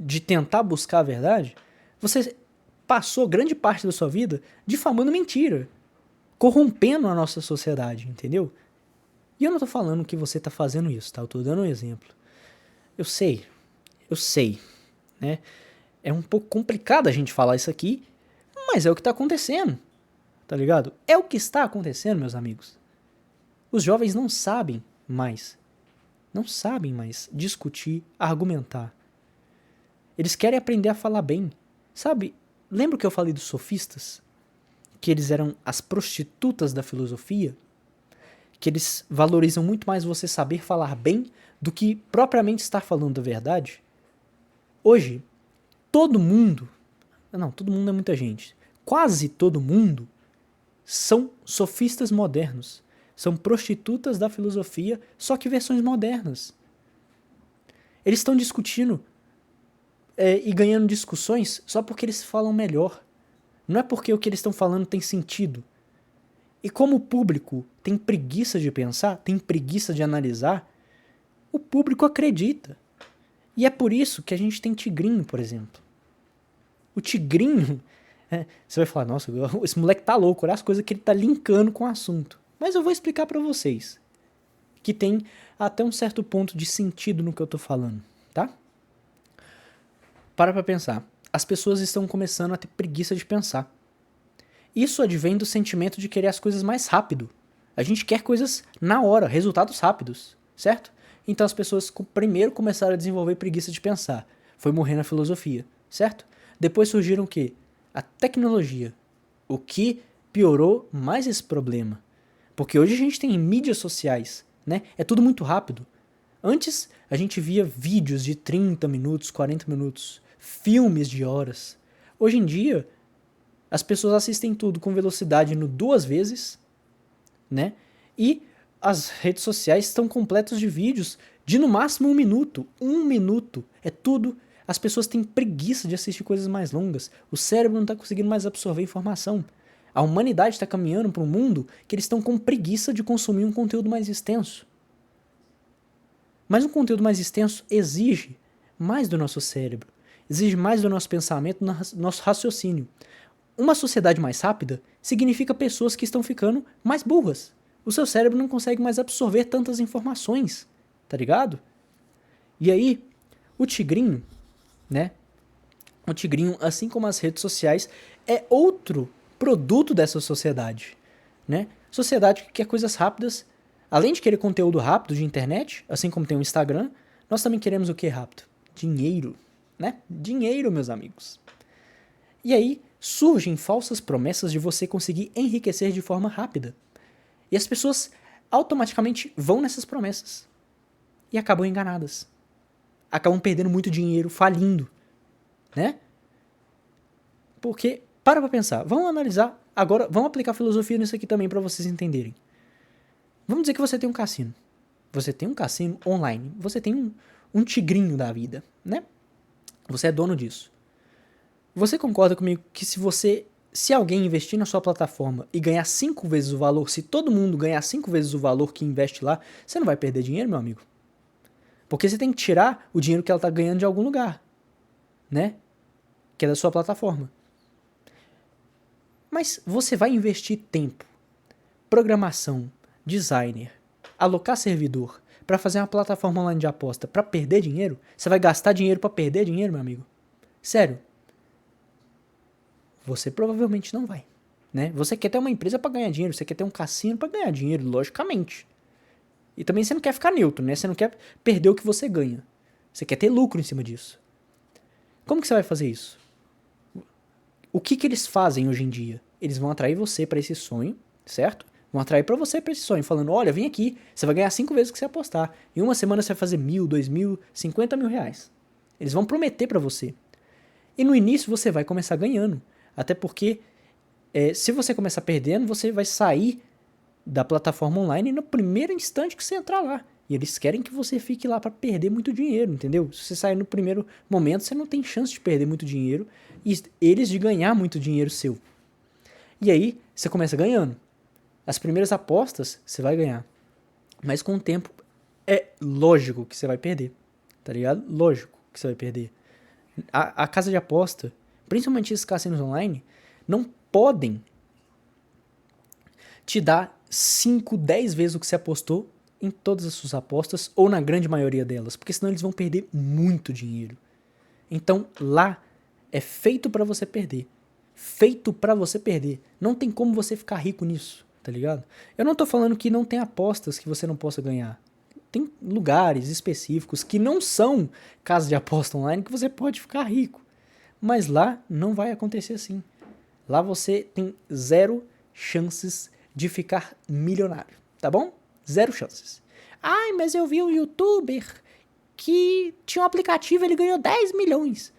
de tentar buscar a verdade, você passou grande parte da sua vida difamando mentira, corrompendo a nossa sociedade, entendeu? E eu não tô falando que você tá fazendo isso, tá? Eu tô dando um exemplo. Eu sei, né? É um pouco complicado a gente falar isso aqui, mas é o que tá acontecendo, tá ligado? É o que está acontecendo, meus amigos. Os jovens não sabem mais discutir, argumentar. Eles querem aprender a falar bem. Sabe, lembra que eu falei dos sofistas? Que eles eram as prostitutas da filosofia? Que eles valorizam muito mais você saber falar bem do que propriamente estar falando a verdade? Hoje, todo mundo é muita gente, quase todo mundo são sofistas modernos, são prostitutas da filosofia, só que versões modernas. Eles estão discutindo e ganhando discussões só porque eles falam melhor. Não é porque o que eles estão falando tem sentido. E como o público tem preguiça de pensar, tem preguiça de analisar, o público acredita. E é por isso que a gente tem Tigrinho, por exemplo. O Tigrinho, você vai falar, nossa, esse moleque tá louco, olha as coisas que ele tá linkando com o assunto. Mas eu vou explicar pra vocês, que tem até um certo ponto de sentido no que eu tô falando, tá? Para pra pensar. As pessoas estão começando a ter preguiça de pensar. Isso advém do sentimento de querer as coisas mais rápido. A gente quer coisas na hora, resultados rápidos, certo? Então as pessoas primeiro começaram a desenvolver preguiça de pensar. Foi morrer na filosofia, certo? Depois surgiram o quê? A tecnologia. O que piorou mais esse problema. Porque hoje a gente tem mídias sociais, né? É tudo muito rápido. Antes a gente via vídeos de 30 minutos, 40 minutos, filmes de horas. Hoje em dia as pessoas assistem tudo com velocidade no 2 vezes, né? E as redes sociais estão completas de vídeos de no máximo 1 minuto. 1 minuto. É tudo. As pessoas têm preguiça de assistir coisas mais longas. O cérebro não está conseguindo mais absorver informação. A humanidade está caminhando para um mundo que eles estão com preguiça de consumir um conteúdo mais extenso. Mas um conteúdo mais extenso exige mais do nosso cérebro, exige mais do nosso pensamento, do nosso raciocínio. Uma sociedade mais rápida significa pessoas que estão ficando mais burras. O seu cérebro não consegue mais absorver tantas informações, tá ligado? E aí, o tigrinho, né? O tigrinho, assim como as redes sociais, é outro produto dessa sociedade, né? Sociedade que quer coisas rápidas. Além de querer conteúdo rápido de internet, assim como tem o Instagram, nós também queremos o que rápido? Dinheiro, né? Dinheiro, meus amigos. E aí surgem falsas promessas de você conseguir enriquecer de forma rápida. E as pessoas automaticamente vão nessas promessas e acabam enganadas. Acabam perdendo muito dinheiro, falindo, né? Porque, para pensar, vamos analisar, agora, vamos aplicar filosofia nisso aqui também para vocês entenderem. Vamos dizer que você tem um cassino. Você tem um cassino online. Você tem um tigrinho da vida, né? Você é dono disso. Você concorda comigo que se alguém investir na sua plataforma e ganhar 5 vezes o valor, se todo mundo ganhar 5 vezes o valor que investe lá, você não vai perder dinheiro, meu amigo? Porque você tem que tirar o dinheiro que ela está ganhando de algum lugar, né? Que é da sua plataforma. Mas você vai investir tempo, programação, designer, alocar servidor para fazer uma plataforma online de aposta para perder dinheiro? Você vai gastar dinheiro para perder dinheiro, meu amigo? Sério? Você provavelmente não vai, né? Você quer ter uma empresa para ganhar dinheiro, você quer ter um cassino para ganhar dinheiro, logicamente. E também você não quer ficar neutro, né? Você não quer perder o que você ganha. Você quer ter lucro em cima disso. Como que você vai fazer isso? O que eles fazem hoje em dia? Eles vão atrair você para esse sonho, certo? Vão atrair para você para esse sonho, falando, olha, vem aqui, você vai ganhar 5 vezes o que você apostar. Em uma semana você vai fazer 1.000, 2.000, 50 mil reais. Eles vão prometer para você. E no início você vai começar ganhando. Até porque, se você começar perdendo, você vai sair da plataforma online no primeiro instante que você entrar lá. E eles querem que você fique lá para perder muito dinheiro, entendeu? Se você sair no primeiro momento, você não tem chance de perder muito dinheiro e eles de ganhar muito dinheiro seu. E aí, você começa ganhando. As primeiras apostas, você vai ganhar. Mas com o tempo, é lógico que você vai perder. Tá ligado? Lógico que você vai perder. A casa de aposta, principalmente esses cassinos online, não podem te dar 5, 10 vezes o que você apostou em todas as suas apostas, ou na grande maioria delas, porque senão eles vão perder muito dinheiro. Então, lá é feito pra você perder. Feito pra você perder. Não tem como você ficar rico nisso, tá ligado? Eu não tô falando que não tem apostas que você não possa ganhar. Tem lugares específicos que não são casas de aposta online que você pode ficar rico. Mas lá não vai acontecer assim. Lá você tem 0 chances de ficar milionário, tá bom? 0 chances. Ai, mas eu vi um youtuber que tinha um aplicativo e ele ganhou 10 milhões.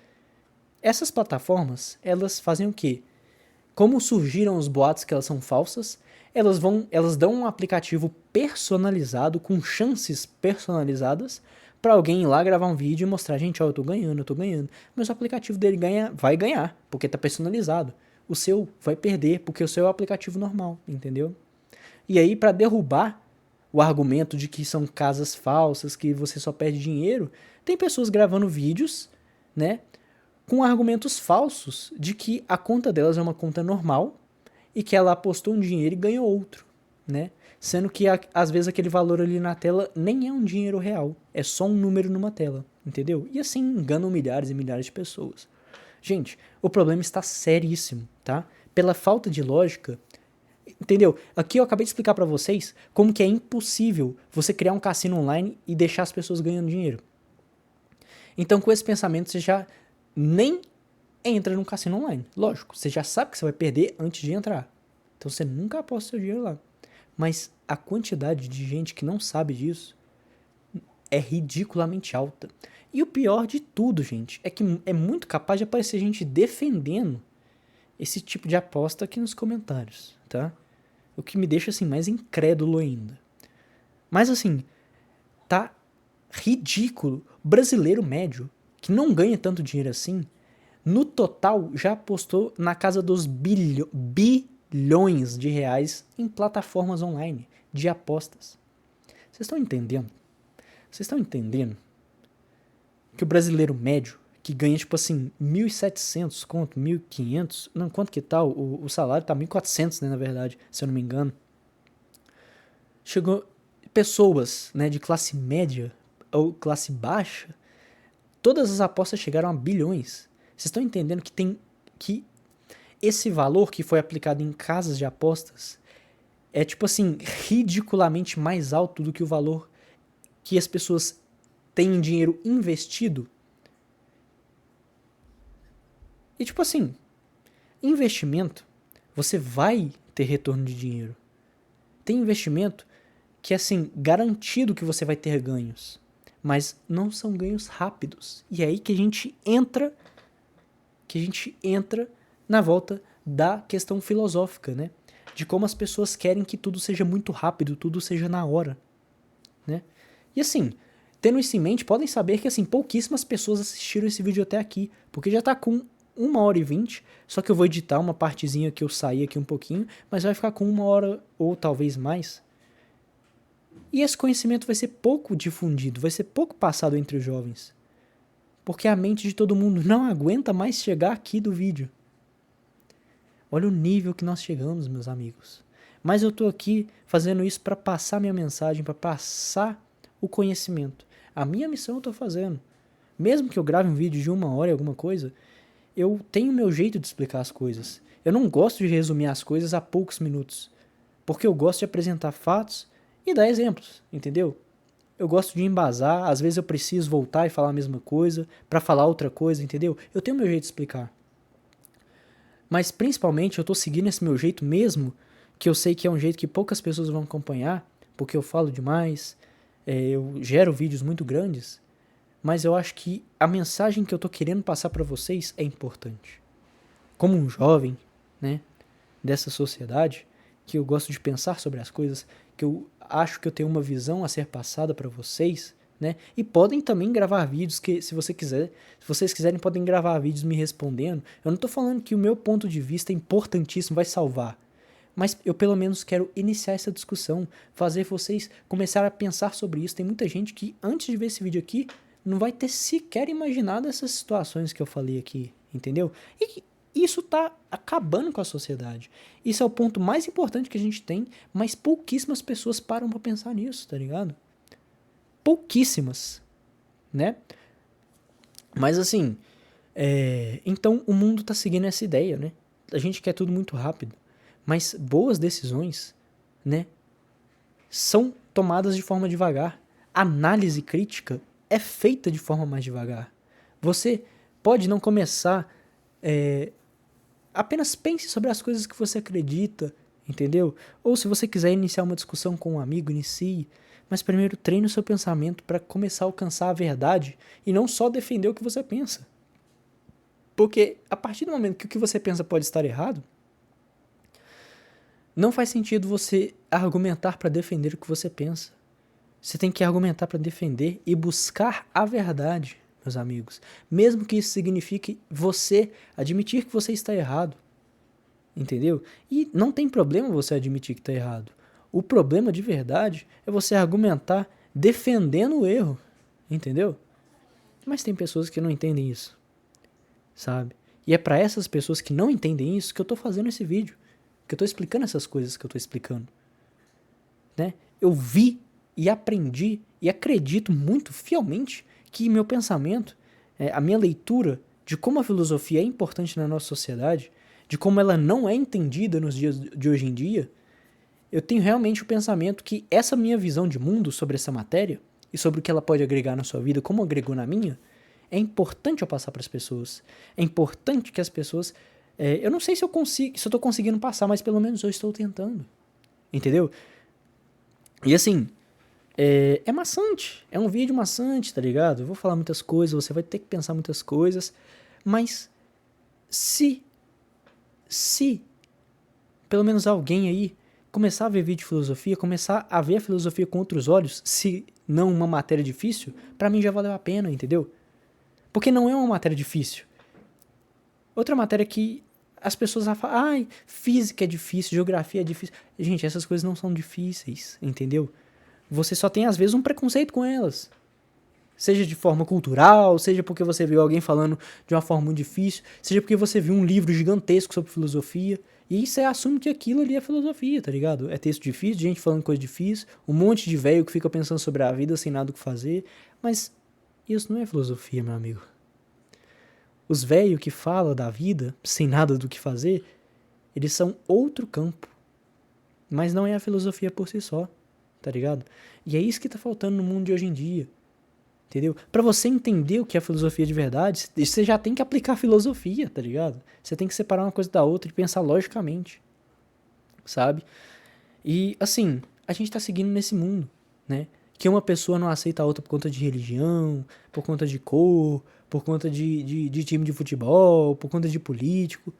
Essas plataformas, elas fazem o quê? Como surgiram os boatos que elas são falsas, elas dão um aplicativo personalizado, com chances personalizadas, pra alguém ir lá gravar um vídeo e mostrar, gente, ó, eu tô ganhando. Mas o aplicativo dele vai ganhar, porque tá personalizado. O seu vai perder, porque o seu é o aplicativo normal, entendeu? E aí, pra derrubar o argumento de que são casas falsas, que você só perde dinheiro, tem pessoas gravando vídeos, né, com argumentos falsos de que a conta delas é uma conta normal e que ela apostou um dinheiro e ganhou outro, né? Sendo que às vezes aquele valor ali na tela nem é um dinheiro real, é só um número numa tela, entendeu? E assim enganam milhares e milhares de pessoas. Gente, o problema está seríssimo, tá? Pela falta de lógica, entendeu? Aqui eu acabei de explicar pra vocês como que é impossível você criar um cassino online e deixar as pessoas ganhando dinheiro. Então, com esse pensamento, você já nem entra num cassino online. Lógico, você já sabe que você vai perder antes de entrar. Então, você nunca aposta seu dinheiro lá. Mas a quantidade de gente que não sabe disso é ridiculamente alta. E o pior de tudo, gente, é que é muito capaz de aparecer gente defendendo esse tipo de aposta aqui nos comentários, tá? O que me deixa, assim, mais incrédulo ainda. Mas, assim, tá ridículo. Brasileiro médio, que não ganha tanto dinheiro assim, no total já apostou na casa dos bilhões bilhões de reais em plataformas online de apostas. Vocês estão entendendo? Vocês estão entendendo que o brasileiro médio, que ganha tipo assim 1.700 conto, 1.500, não, quanto que tá? O salário tá 1.400, né, na verdade, se eu não me engano. Chegou pessoas, né, de classe média ou classe baixa, todas as apostas chegaram a bilhões. Vocês estão entendendo que esse valor que foi aplicado em casas de apostas é tipo assim, ridiculamente mais alto do que o valor que as pessoas têm em dinheiro investido? E tipo assim, investimento, você vai ter retorno de dinheiro. Tem investimento que é assim, garantido que você vai ter ganhos, mas não são ganhos rápidos. E é aí que a gente entra na volta da questão filosófica, né? De como as pessoas querem que tudo seja muito rápido, tudo seja na hora, né? E assim, tendo isso em mente, podem saber que assim, pouquíssimas pessoas assistiram esse vídeo até aqui, porque já tá com 1h20, só que eu vou editar uma partezinha que eu saí aqui um pouquinho, mas vai ficar com 1 hora ou talvez mais. E esse conhecimento vai ser pouco difundido, vai ser pouco passado entre os jovens. Porque a mente de todo mundo não aguenta mais chegar aqui do vídeo. Olha o nível que nós chegamos, meus amigos. Mas eu tô aqui fazendo isso para passar minha mensagem, para passar o conhecimento. A minha missão eu tô fazendo. Mesmo que eu grave um vídeo de 1 hora e alguma coisa, eu tenho o meu jeito de explicar as coisas. Eu não gosto de resumir as coisas a poucos minutos. Porque eu gosto de apresentar fatos e dar exemplos, entendeu? Eu gosto de embasar, às vezes eu preciso voltar e falar a mesma coisa, para falar outra coisa, entendeu? Eu tenho o meu jeito de explicar. Mas principalmente eu tô seguindo esse meu jeito mesmo, que eu sei que é um jeito que poucas pessoas vão acompanhar, porque eu falo demais, eu gero vídeos muito grandes, mas eu acho que a mensagem que eu tô querendo passar para vocês é importante. Como um jovem, né, dessa sociedade, que eu gosto de pensar sobre as coisas, que eu acho que eu tenho uma visão a ser passada para vocês, né? E podem também gravar vídeos que, se vocês quiserem, podem gravar vídeos me respondendo. Eu não tô falando que o meu ponto de vista é importantíssimo, vai salvar. Mas eu pelo menos quero iniciar essa discussão, fazer vocês começarem a pensar sobre isso. Tem muita gente que antes de ver esse vídeo aqui, não vai ter sequer imaginado essas situações que eu falei aqui, entendeu? E isso tá acabando com a sociedade. Isso é o ponto mais importante que a gente tem, mas pouquíssimas pessoas param pra pensar nisso, tá ligado? Pouquíssimas, né? Mas assim, então o mundo tá seguindo essa ideia, né? A gente quer tudo muito rápido, mas boas decisões, né, são tomadas de forma devagar. Análise crítica é feita de forma mais devagar. Você pode não começar... apenas pense sobre as coisas que você acredita, entendeu? Ou se você quiser iniciar uma discussão com um amigo, inicie. Mas primeiro treine o seu pensamento para começar a alcançar a verdade e não só defender o que você pensa. Porque a partir do momento que o que você pensa pode estar errado, não faz sentido você argumentar para defender o que você pensa. Você tem que argumentar para defender e buscar a verdade, meus amigos. Mesmo que isso signifique você admitir que você está errado. Entendeu? E não tem problema você admitir que está errado. O problema de verdade é você argumentar defendendo o erro. Entendeu? Mas tem pessoas que não entendem isso. Sabe? E é para essas pessoas que não entendem isso que eu tô fazendo esse vídeo. Que eu tô explicando essas coisas que eu tô explicando. Né? Eu vi e aprendi e acredito muito fielmente que meu pensamento, a minha leitura de como a filosofia é importante na nossa sociedade, de como ela não é entendida nos dias de hoje em dia, eu tenho realmente o pensamento que essa minha visão de mundo sobre essa matéria e sobre o que ela pode agregar na sua vida, como agregou na minha, é importante eu passar para as pessoas. É importante que as pessoas... eu não sei se eu estou conseguindo passar, mas pelo menos eu estou tentando. Entendeu? E assim... é maçante, é um vídeo maçante, tá ligado? Eu vou falar muitas coisas, você vai ter que pensar muitas coisas, mas se pelo menos alguém aí começar a ver vídeo de filosofia, começar a ver a filosofia com outros olhos, se não uma matéria difícil, pra mim já valeu a pena, entendeu? Porque não é uma matéria difícil. Outra matéria que as pessoas falam, ai, física é difícil, geografia é difícil. Gente, essas coisas não são difíceis, entendeu? Você só tem, às vezes, um preconceito com elas. Seja de forma cultural, seja porque você viu alguém falando de uma forma muito difícil, seja porque você viu um livro gigantesco sobre filosofia, e aí você assume que aquilo ali é filosofia, tá ligado? É texto difícil, gente falando coisa difícil, um monte de velho que fica pensando sobre a vida sem nada o que fazer, mas isso não é filosofia, meu amigo. Os velhos que falam da vida sem nada do que fazer, eles são outro campo, mas não é a filosofia por si só, tá ligado? E é isso que tá faltando no mundo de hoje em dia. Entendeu? Pra você entender o que é filosofia de verdade, você já tem que aplicar filosofia, tá ligado? Você tem que separar uma coisa da outra e pensar logicamente, sabe? E, assim, a gente tá seguindo nesse mundo, né? Que uma pessoa não aceita a outra por conta de religião, por conta de cor, por conta de time de futebol, por conta de político,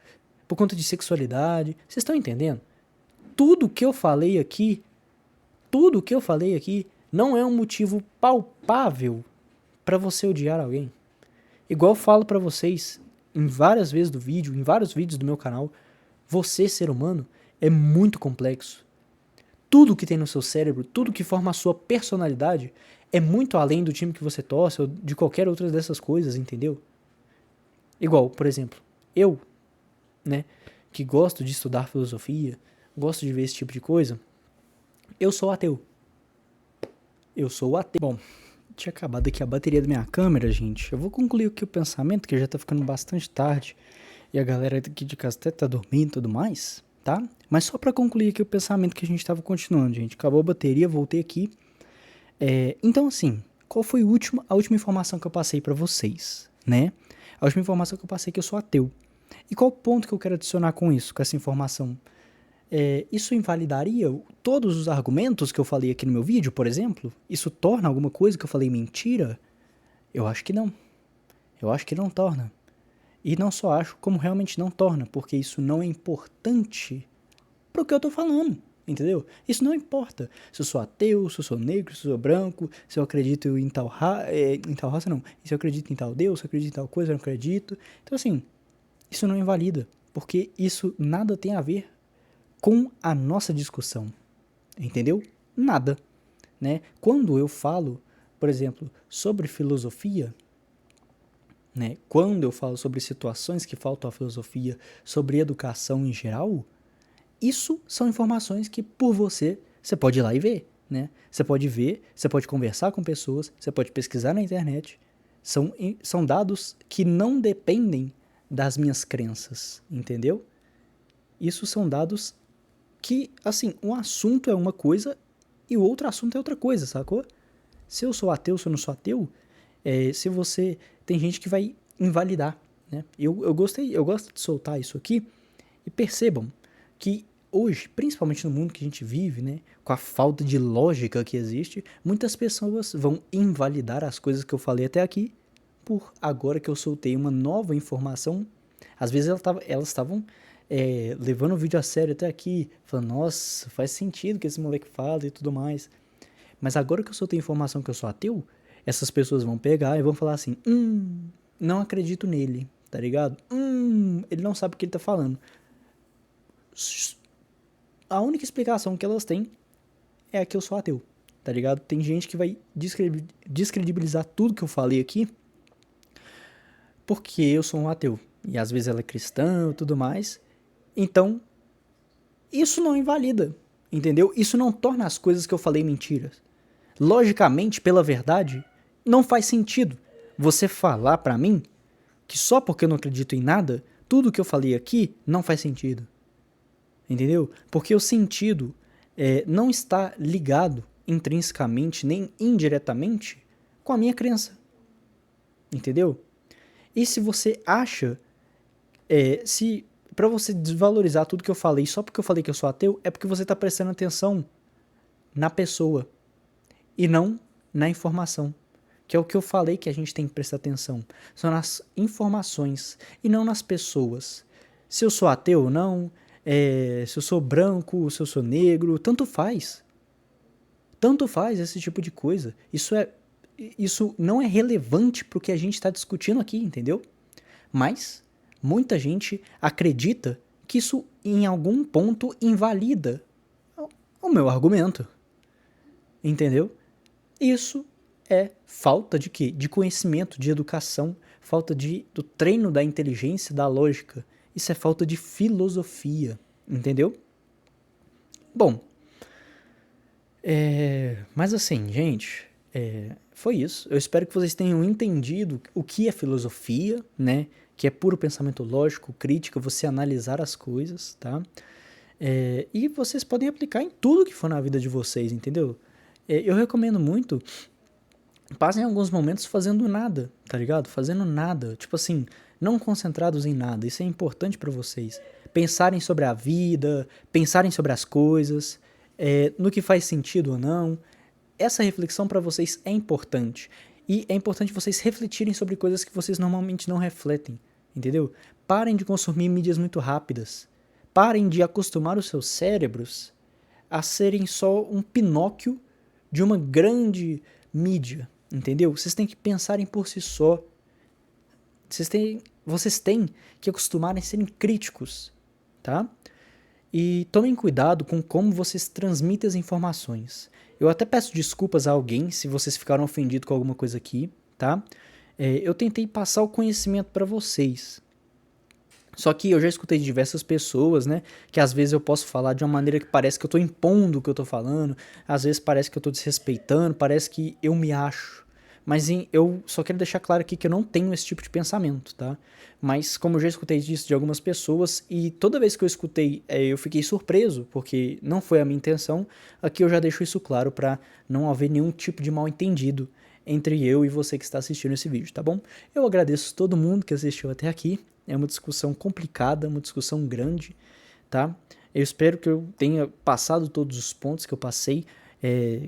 por conta de sexualidade. Vocês estão entendendo? Tudo que eu falei aqui, tudo que eu falei aqui não é um motivo palpável pra você odiar alguém. Igual eu falo pra vocês em várias vezes do vídeo, em vários vídeos do meu canal, você, ser humano, é muito complexo. Tudo que tem no seu cérebro, tudo que forma a sua personalidade, é muito além do time que você torce ou de qualquer outra dessas coisas, entendeu? Igual, por exemplo, eu, né, que gosto de estudar filosofia, gosto de ver esse tipo de coisa, eu sou ateu. Eu sou ateu. Bom, tinha acabado aqui a bateria da minha câmera, gente. Eu vou concluir aqui o pensamento, que já tá ficando bastante tarde. E a galera aqui de casa até tá dormindo e tudo mais, tá? Mas só pra concluir aqui o pensamento que a gente tava continuando, gente. Acabou a bateria, voltei aqui. Então, assim, qual foi a última informação que eu passei pra vocês, né? A última informação que eu passei é que eu sou ateu. E qual o ponto que eu quero adicionar com isso, com essa informação? Isso invalidaria todos os argumentos que eu falei aqui no meu vídeo, por exemplo? Isso torna alguma coisa que eu falei mentira? Eu acho que não. Eu acho que não torna. E não só acho, como realmente não torna, porque isso não é importante pro que eu tô falando, entendeu? Isso não importa. Se eu sou ateu, se eu sou negro, se eu sou branco, se eu acredito em tal raça, não. Se eu acredito em tal Deus, se eu acredito em tal coisa, eu não acredito. Então, assim, isso não invalida, porque isso nada tem a ver com a nossa discussão, entendeu? Nada, né? Quando eu falo, por exemplo, sobre filosofia, né? Quando eu falo sobre situações que faltam à filosofia, sobre educação em geral, isso são informações que por você pode ir lá e ver, né? Você pode ver, você pode conversar com pessoas, você pode pesquisar na internet. São dados que não dependem das minhas crenças, entendeu? Isso são dados que, assim, um assunto é uma coisa e o outro assunto é outra coisa, sacou? Se eu sou ateu, se eu não sou ateu, se você... Tem gente que vai invalidar, né? Eu gosto de soltar isso aqui e percebam que hoje, principalmente no mundo que a gente vive, né, com a falta de lógica que existe, muitas pessoas vão invalidar as coisas que eu falei até aqui por agora que eu soltei uma nova informação. Às vezes elas estavam levando o vídeo a sério até aqui, falando, nossa, faz sentido que esse moleque fala e tudo mais. Mas agora que eu soltei a informação que eu sou ateu, essas pessoas vão pegar e vão falar assim, não acredito nele, tá ligado? Ele não sabe o que ele tá falando. A única explicação que elas têm é a que eu sou ateu, tá ligado? Tem gente que vai descredibilizar tudo que eu falei aqui porque eu sou um ateu. E às vezes ela é cristã e tudo mais. Então, isso não invalida, entendeu? Isso não torna as coisas que eu falei mentiras. Logicamente, pela verdade, não faz sentido você falar pra mim que só porque eu não acredito em nada, tudo que eu falei aqui não faz sentido. Entendeu? Porque o sentido não está ligado intrinsecamente nem indiretamente com a minha crença. Entendeu? E se você acha, pra você desvalorizar tudo que eu falei só porque eu falei que eu sou ateu, é porque você tá prestando atenção na pessoa e não na informação. Que é o que eu falei que a gente tem que prestar atenção. São nas informações e não nas pessoas. Se eu sou ateu ou não, se eu sou branco, se eu sou negro, tanto faz. Tanto faz esse tipo de coisa. Isso não é relevante pro que a gente está discutindo aqui, entendeu? Mas muita gente acredita que isso em algum ponto invalida o meu argumento. Entendeu? Isso é falta de quê? De conhecimento, de educação, falta do treino da inteligência, da lógica. Isso é falta de filosofia, entendeu? Bom, mas assim, gente, foi isso. Eu espero que vocês tenham entendido o que é filosofia, né? Que é puro pensamento lógico, crítica, você analisar as coisas, tá? E vocês podem aplicar em tudo que for na vida de vocês, entendeu? Eu recomendo muito, passem alguns momentos fazendo nada, tá ligado? Fazendo nada, tipo assim, não concentrados em nada. Isso é importante pra vocês. Pensarem sobre a vida, pensarem sobre as coisas, no que faz sentido ou não. Essa reflexão pra vocês é importante. E é importante vocês refletirem sobre coisas que vocês normalmente não refletem, entendeu? Parem de consumir mídias muito rápidas. Parem de acostumar os seus cérebros a serem só um Pinóquio de uma grande mídia, entendeu? Vocês têm que pensarem por si só. Vocês têm que acostumarem a serem críticos, tá? E tomem cuidado com como vocês transmitem as informações. Eu até peço desculpas a alguém se vocês ficaram ofendidos com alguma coisa aqui, tá? Eu tentei passar o conhecimento para vocês. Só que eu já escutei de diversas pessoas, né, que às vezes eu posso falar de uma maneira que parece que eu tô impondo o que eu tô falando, às vezes parece que eu tô desrespeitando, parece que eu me acho. Mas eu só quero deixar claro aqui que eu não tenho esse tipo de pensamento, tá? Mas como eu já escutei disso de algumas pessoas, e toda vez que eu escutei, eu fiquei surpreso, porque não foi a minha intenção, aqui eu já deixo isso claro pra não haver nenhum tipo de mal entendido entre eu e você que está assistindo esse vídeo, tá bom? Eu agradeço todo mundo que assistiu até aqui. É uma discussão complicada, uma discussão grande, tá? Eu espero que eu tenha passado todos os pontos que eu passei,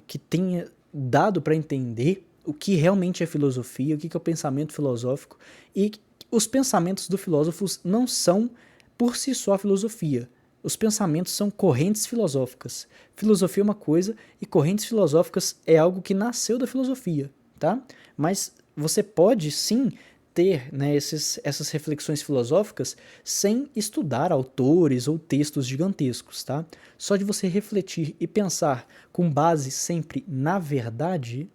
que tenha dado para entender o que realmente é filosofia, o que é o pensamento filosófico, e os pensamentos dos filósofos não são por si só filosofia. Os pensamentos são correntes filosóficas. Filosofia é uma coisa e correntes filosóficas é algo que nasceu da filosofia, tá? Mas você pode sim ter, né, essas reflexões filosóficas sem estudar autores ou textos gigantescos, tá? Só de você refletir e pensar com base sempre na verdade,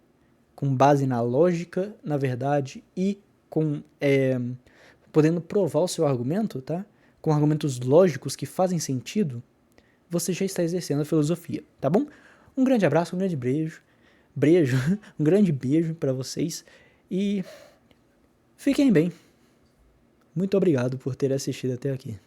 com base na lógica, na verdade e podendo provar o seu argumento, tá? Com argumentos lógicos que fazem sentido, você já está exercendo a filosofia, tá bom? Um grande abraço, um grande beijo, um grande beijo para vocês e fiquem bem. Muito obrigado por ter assistido até aqui.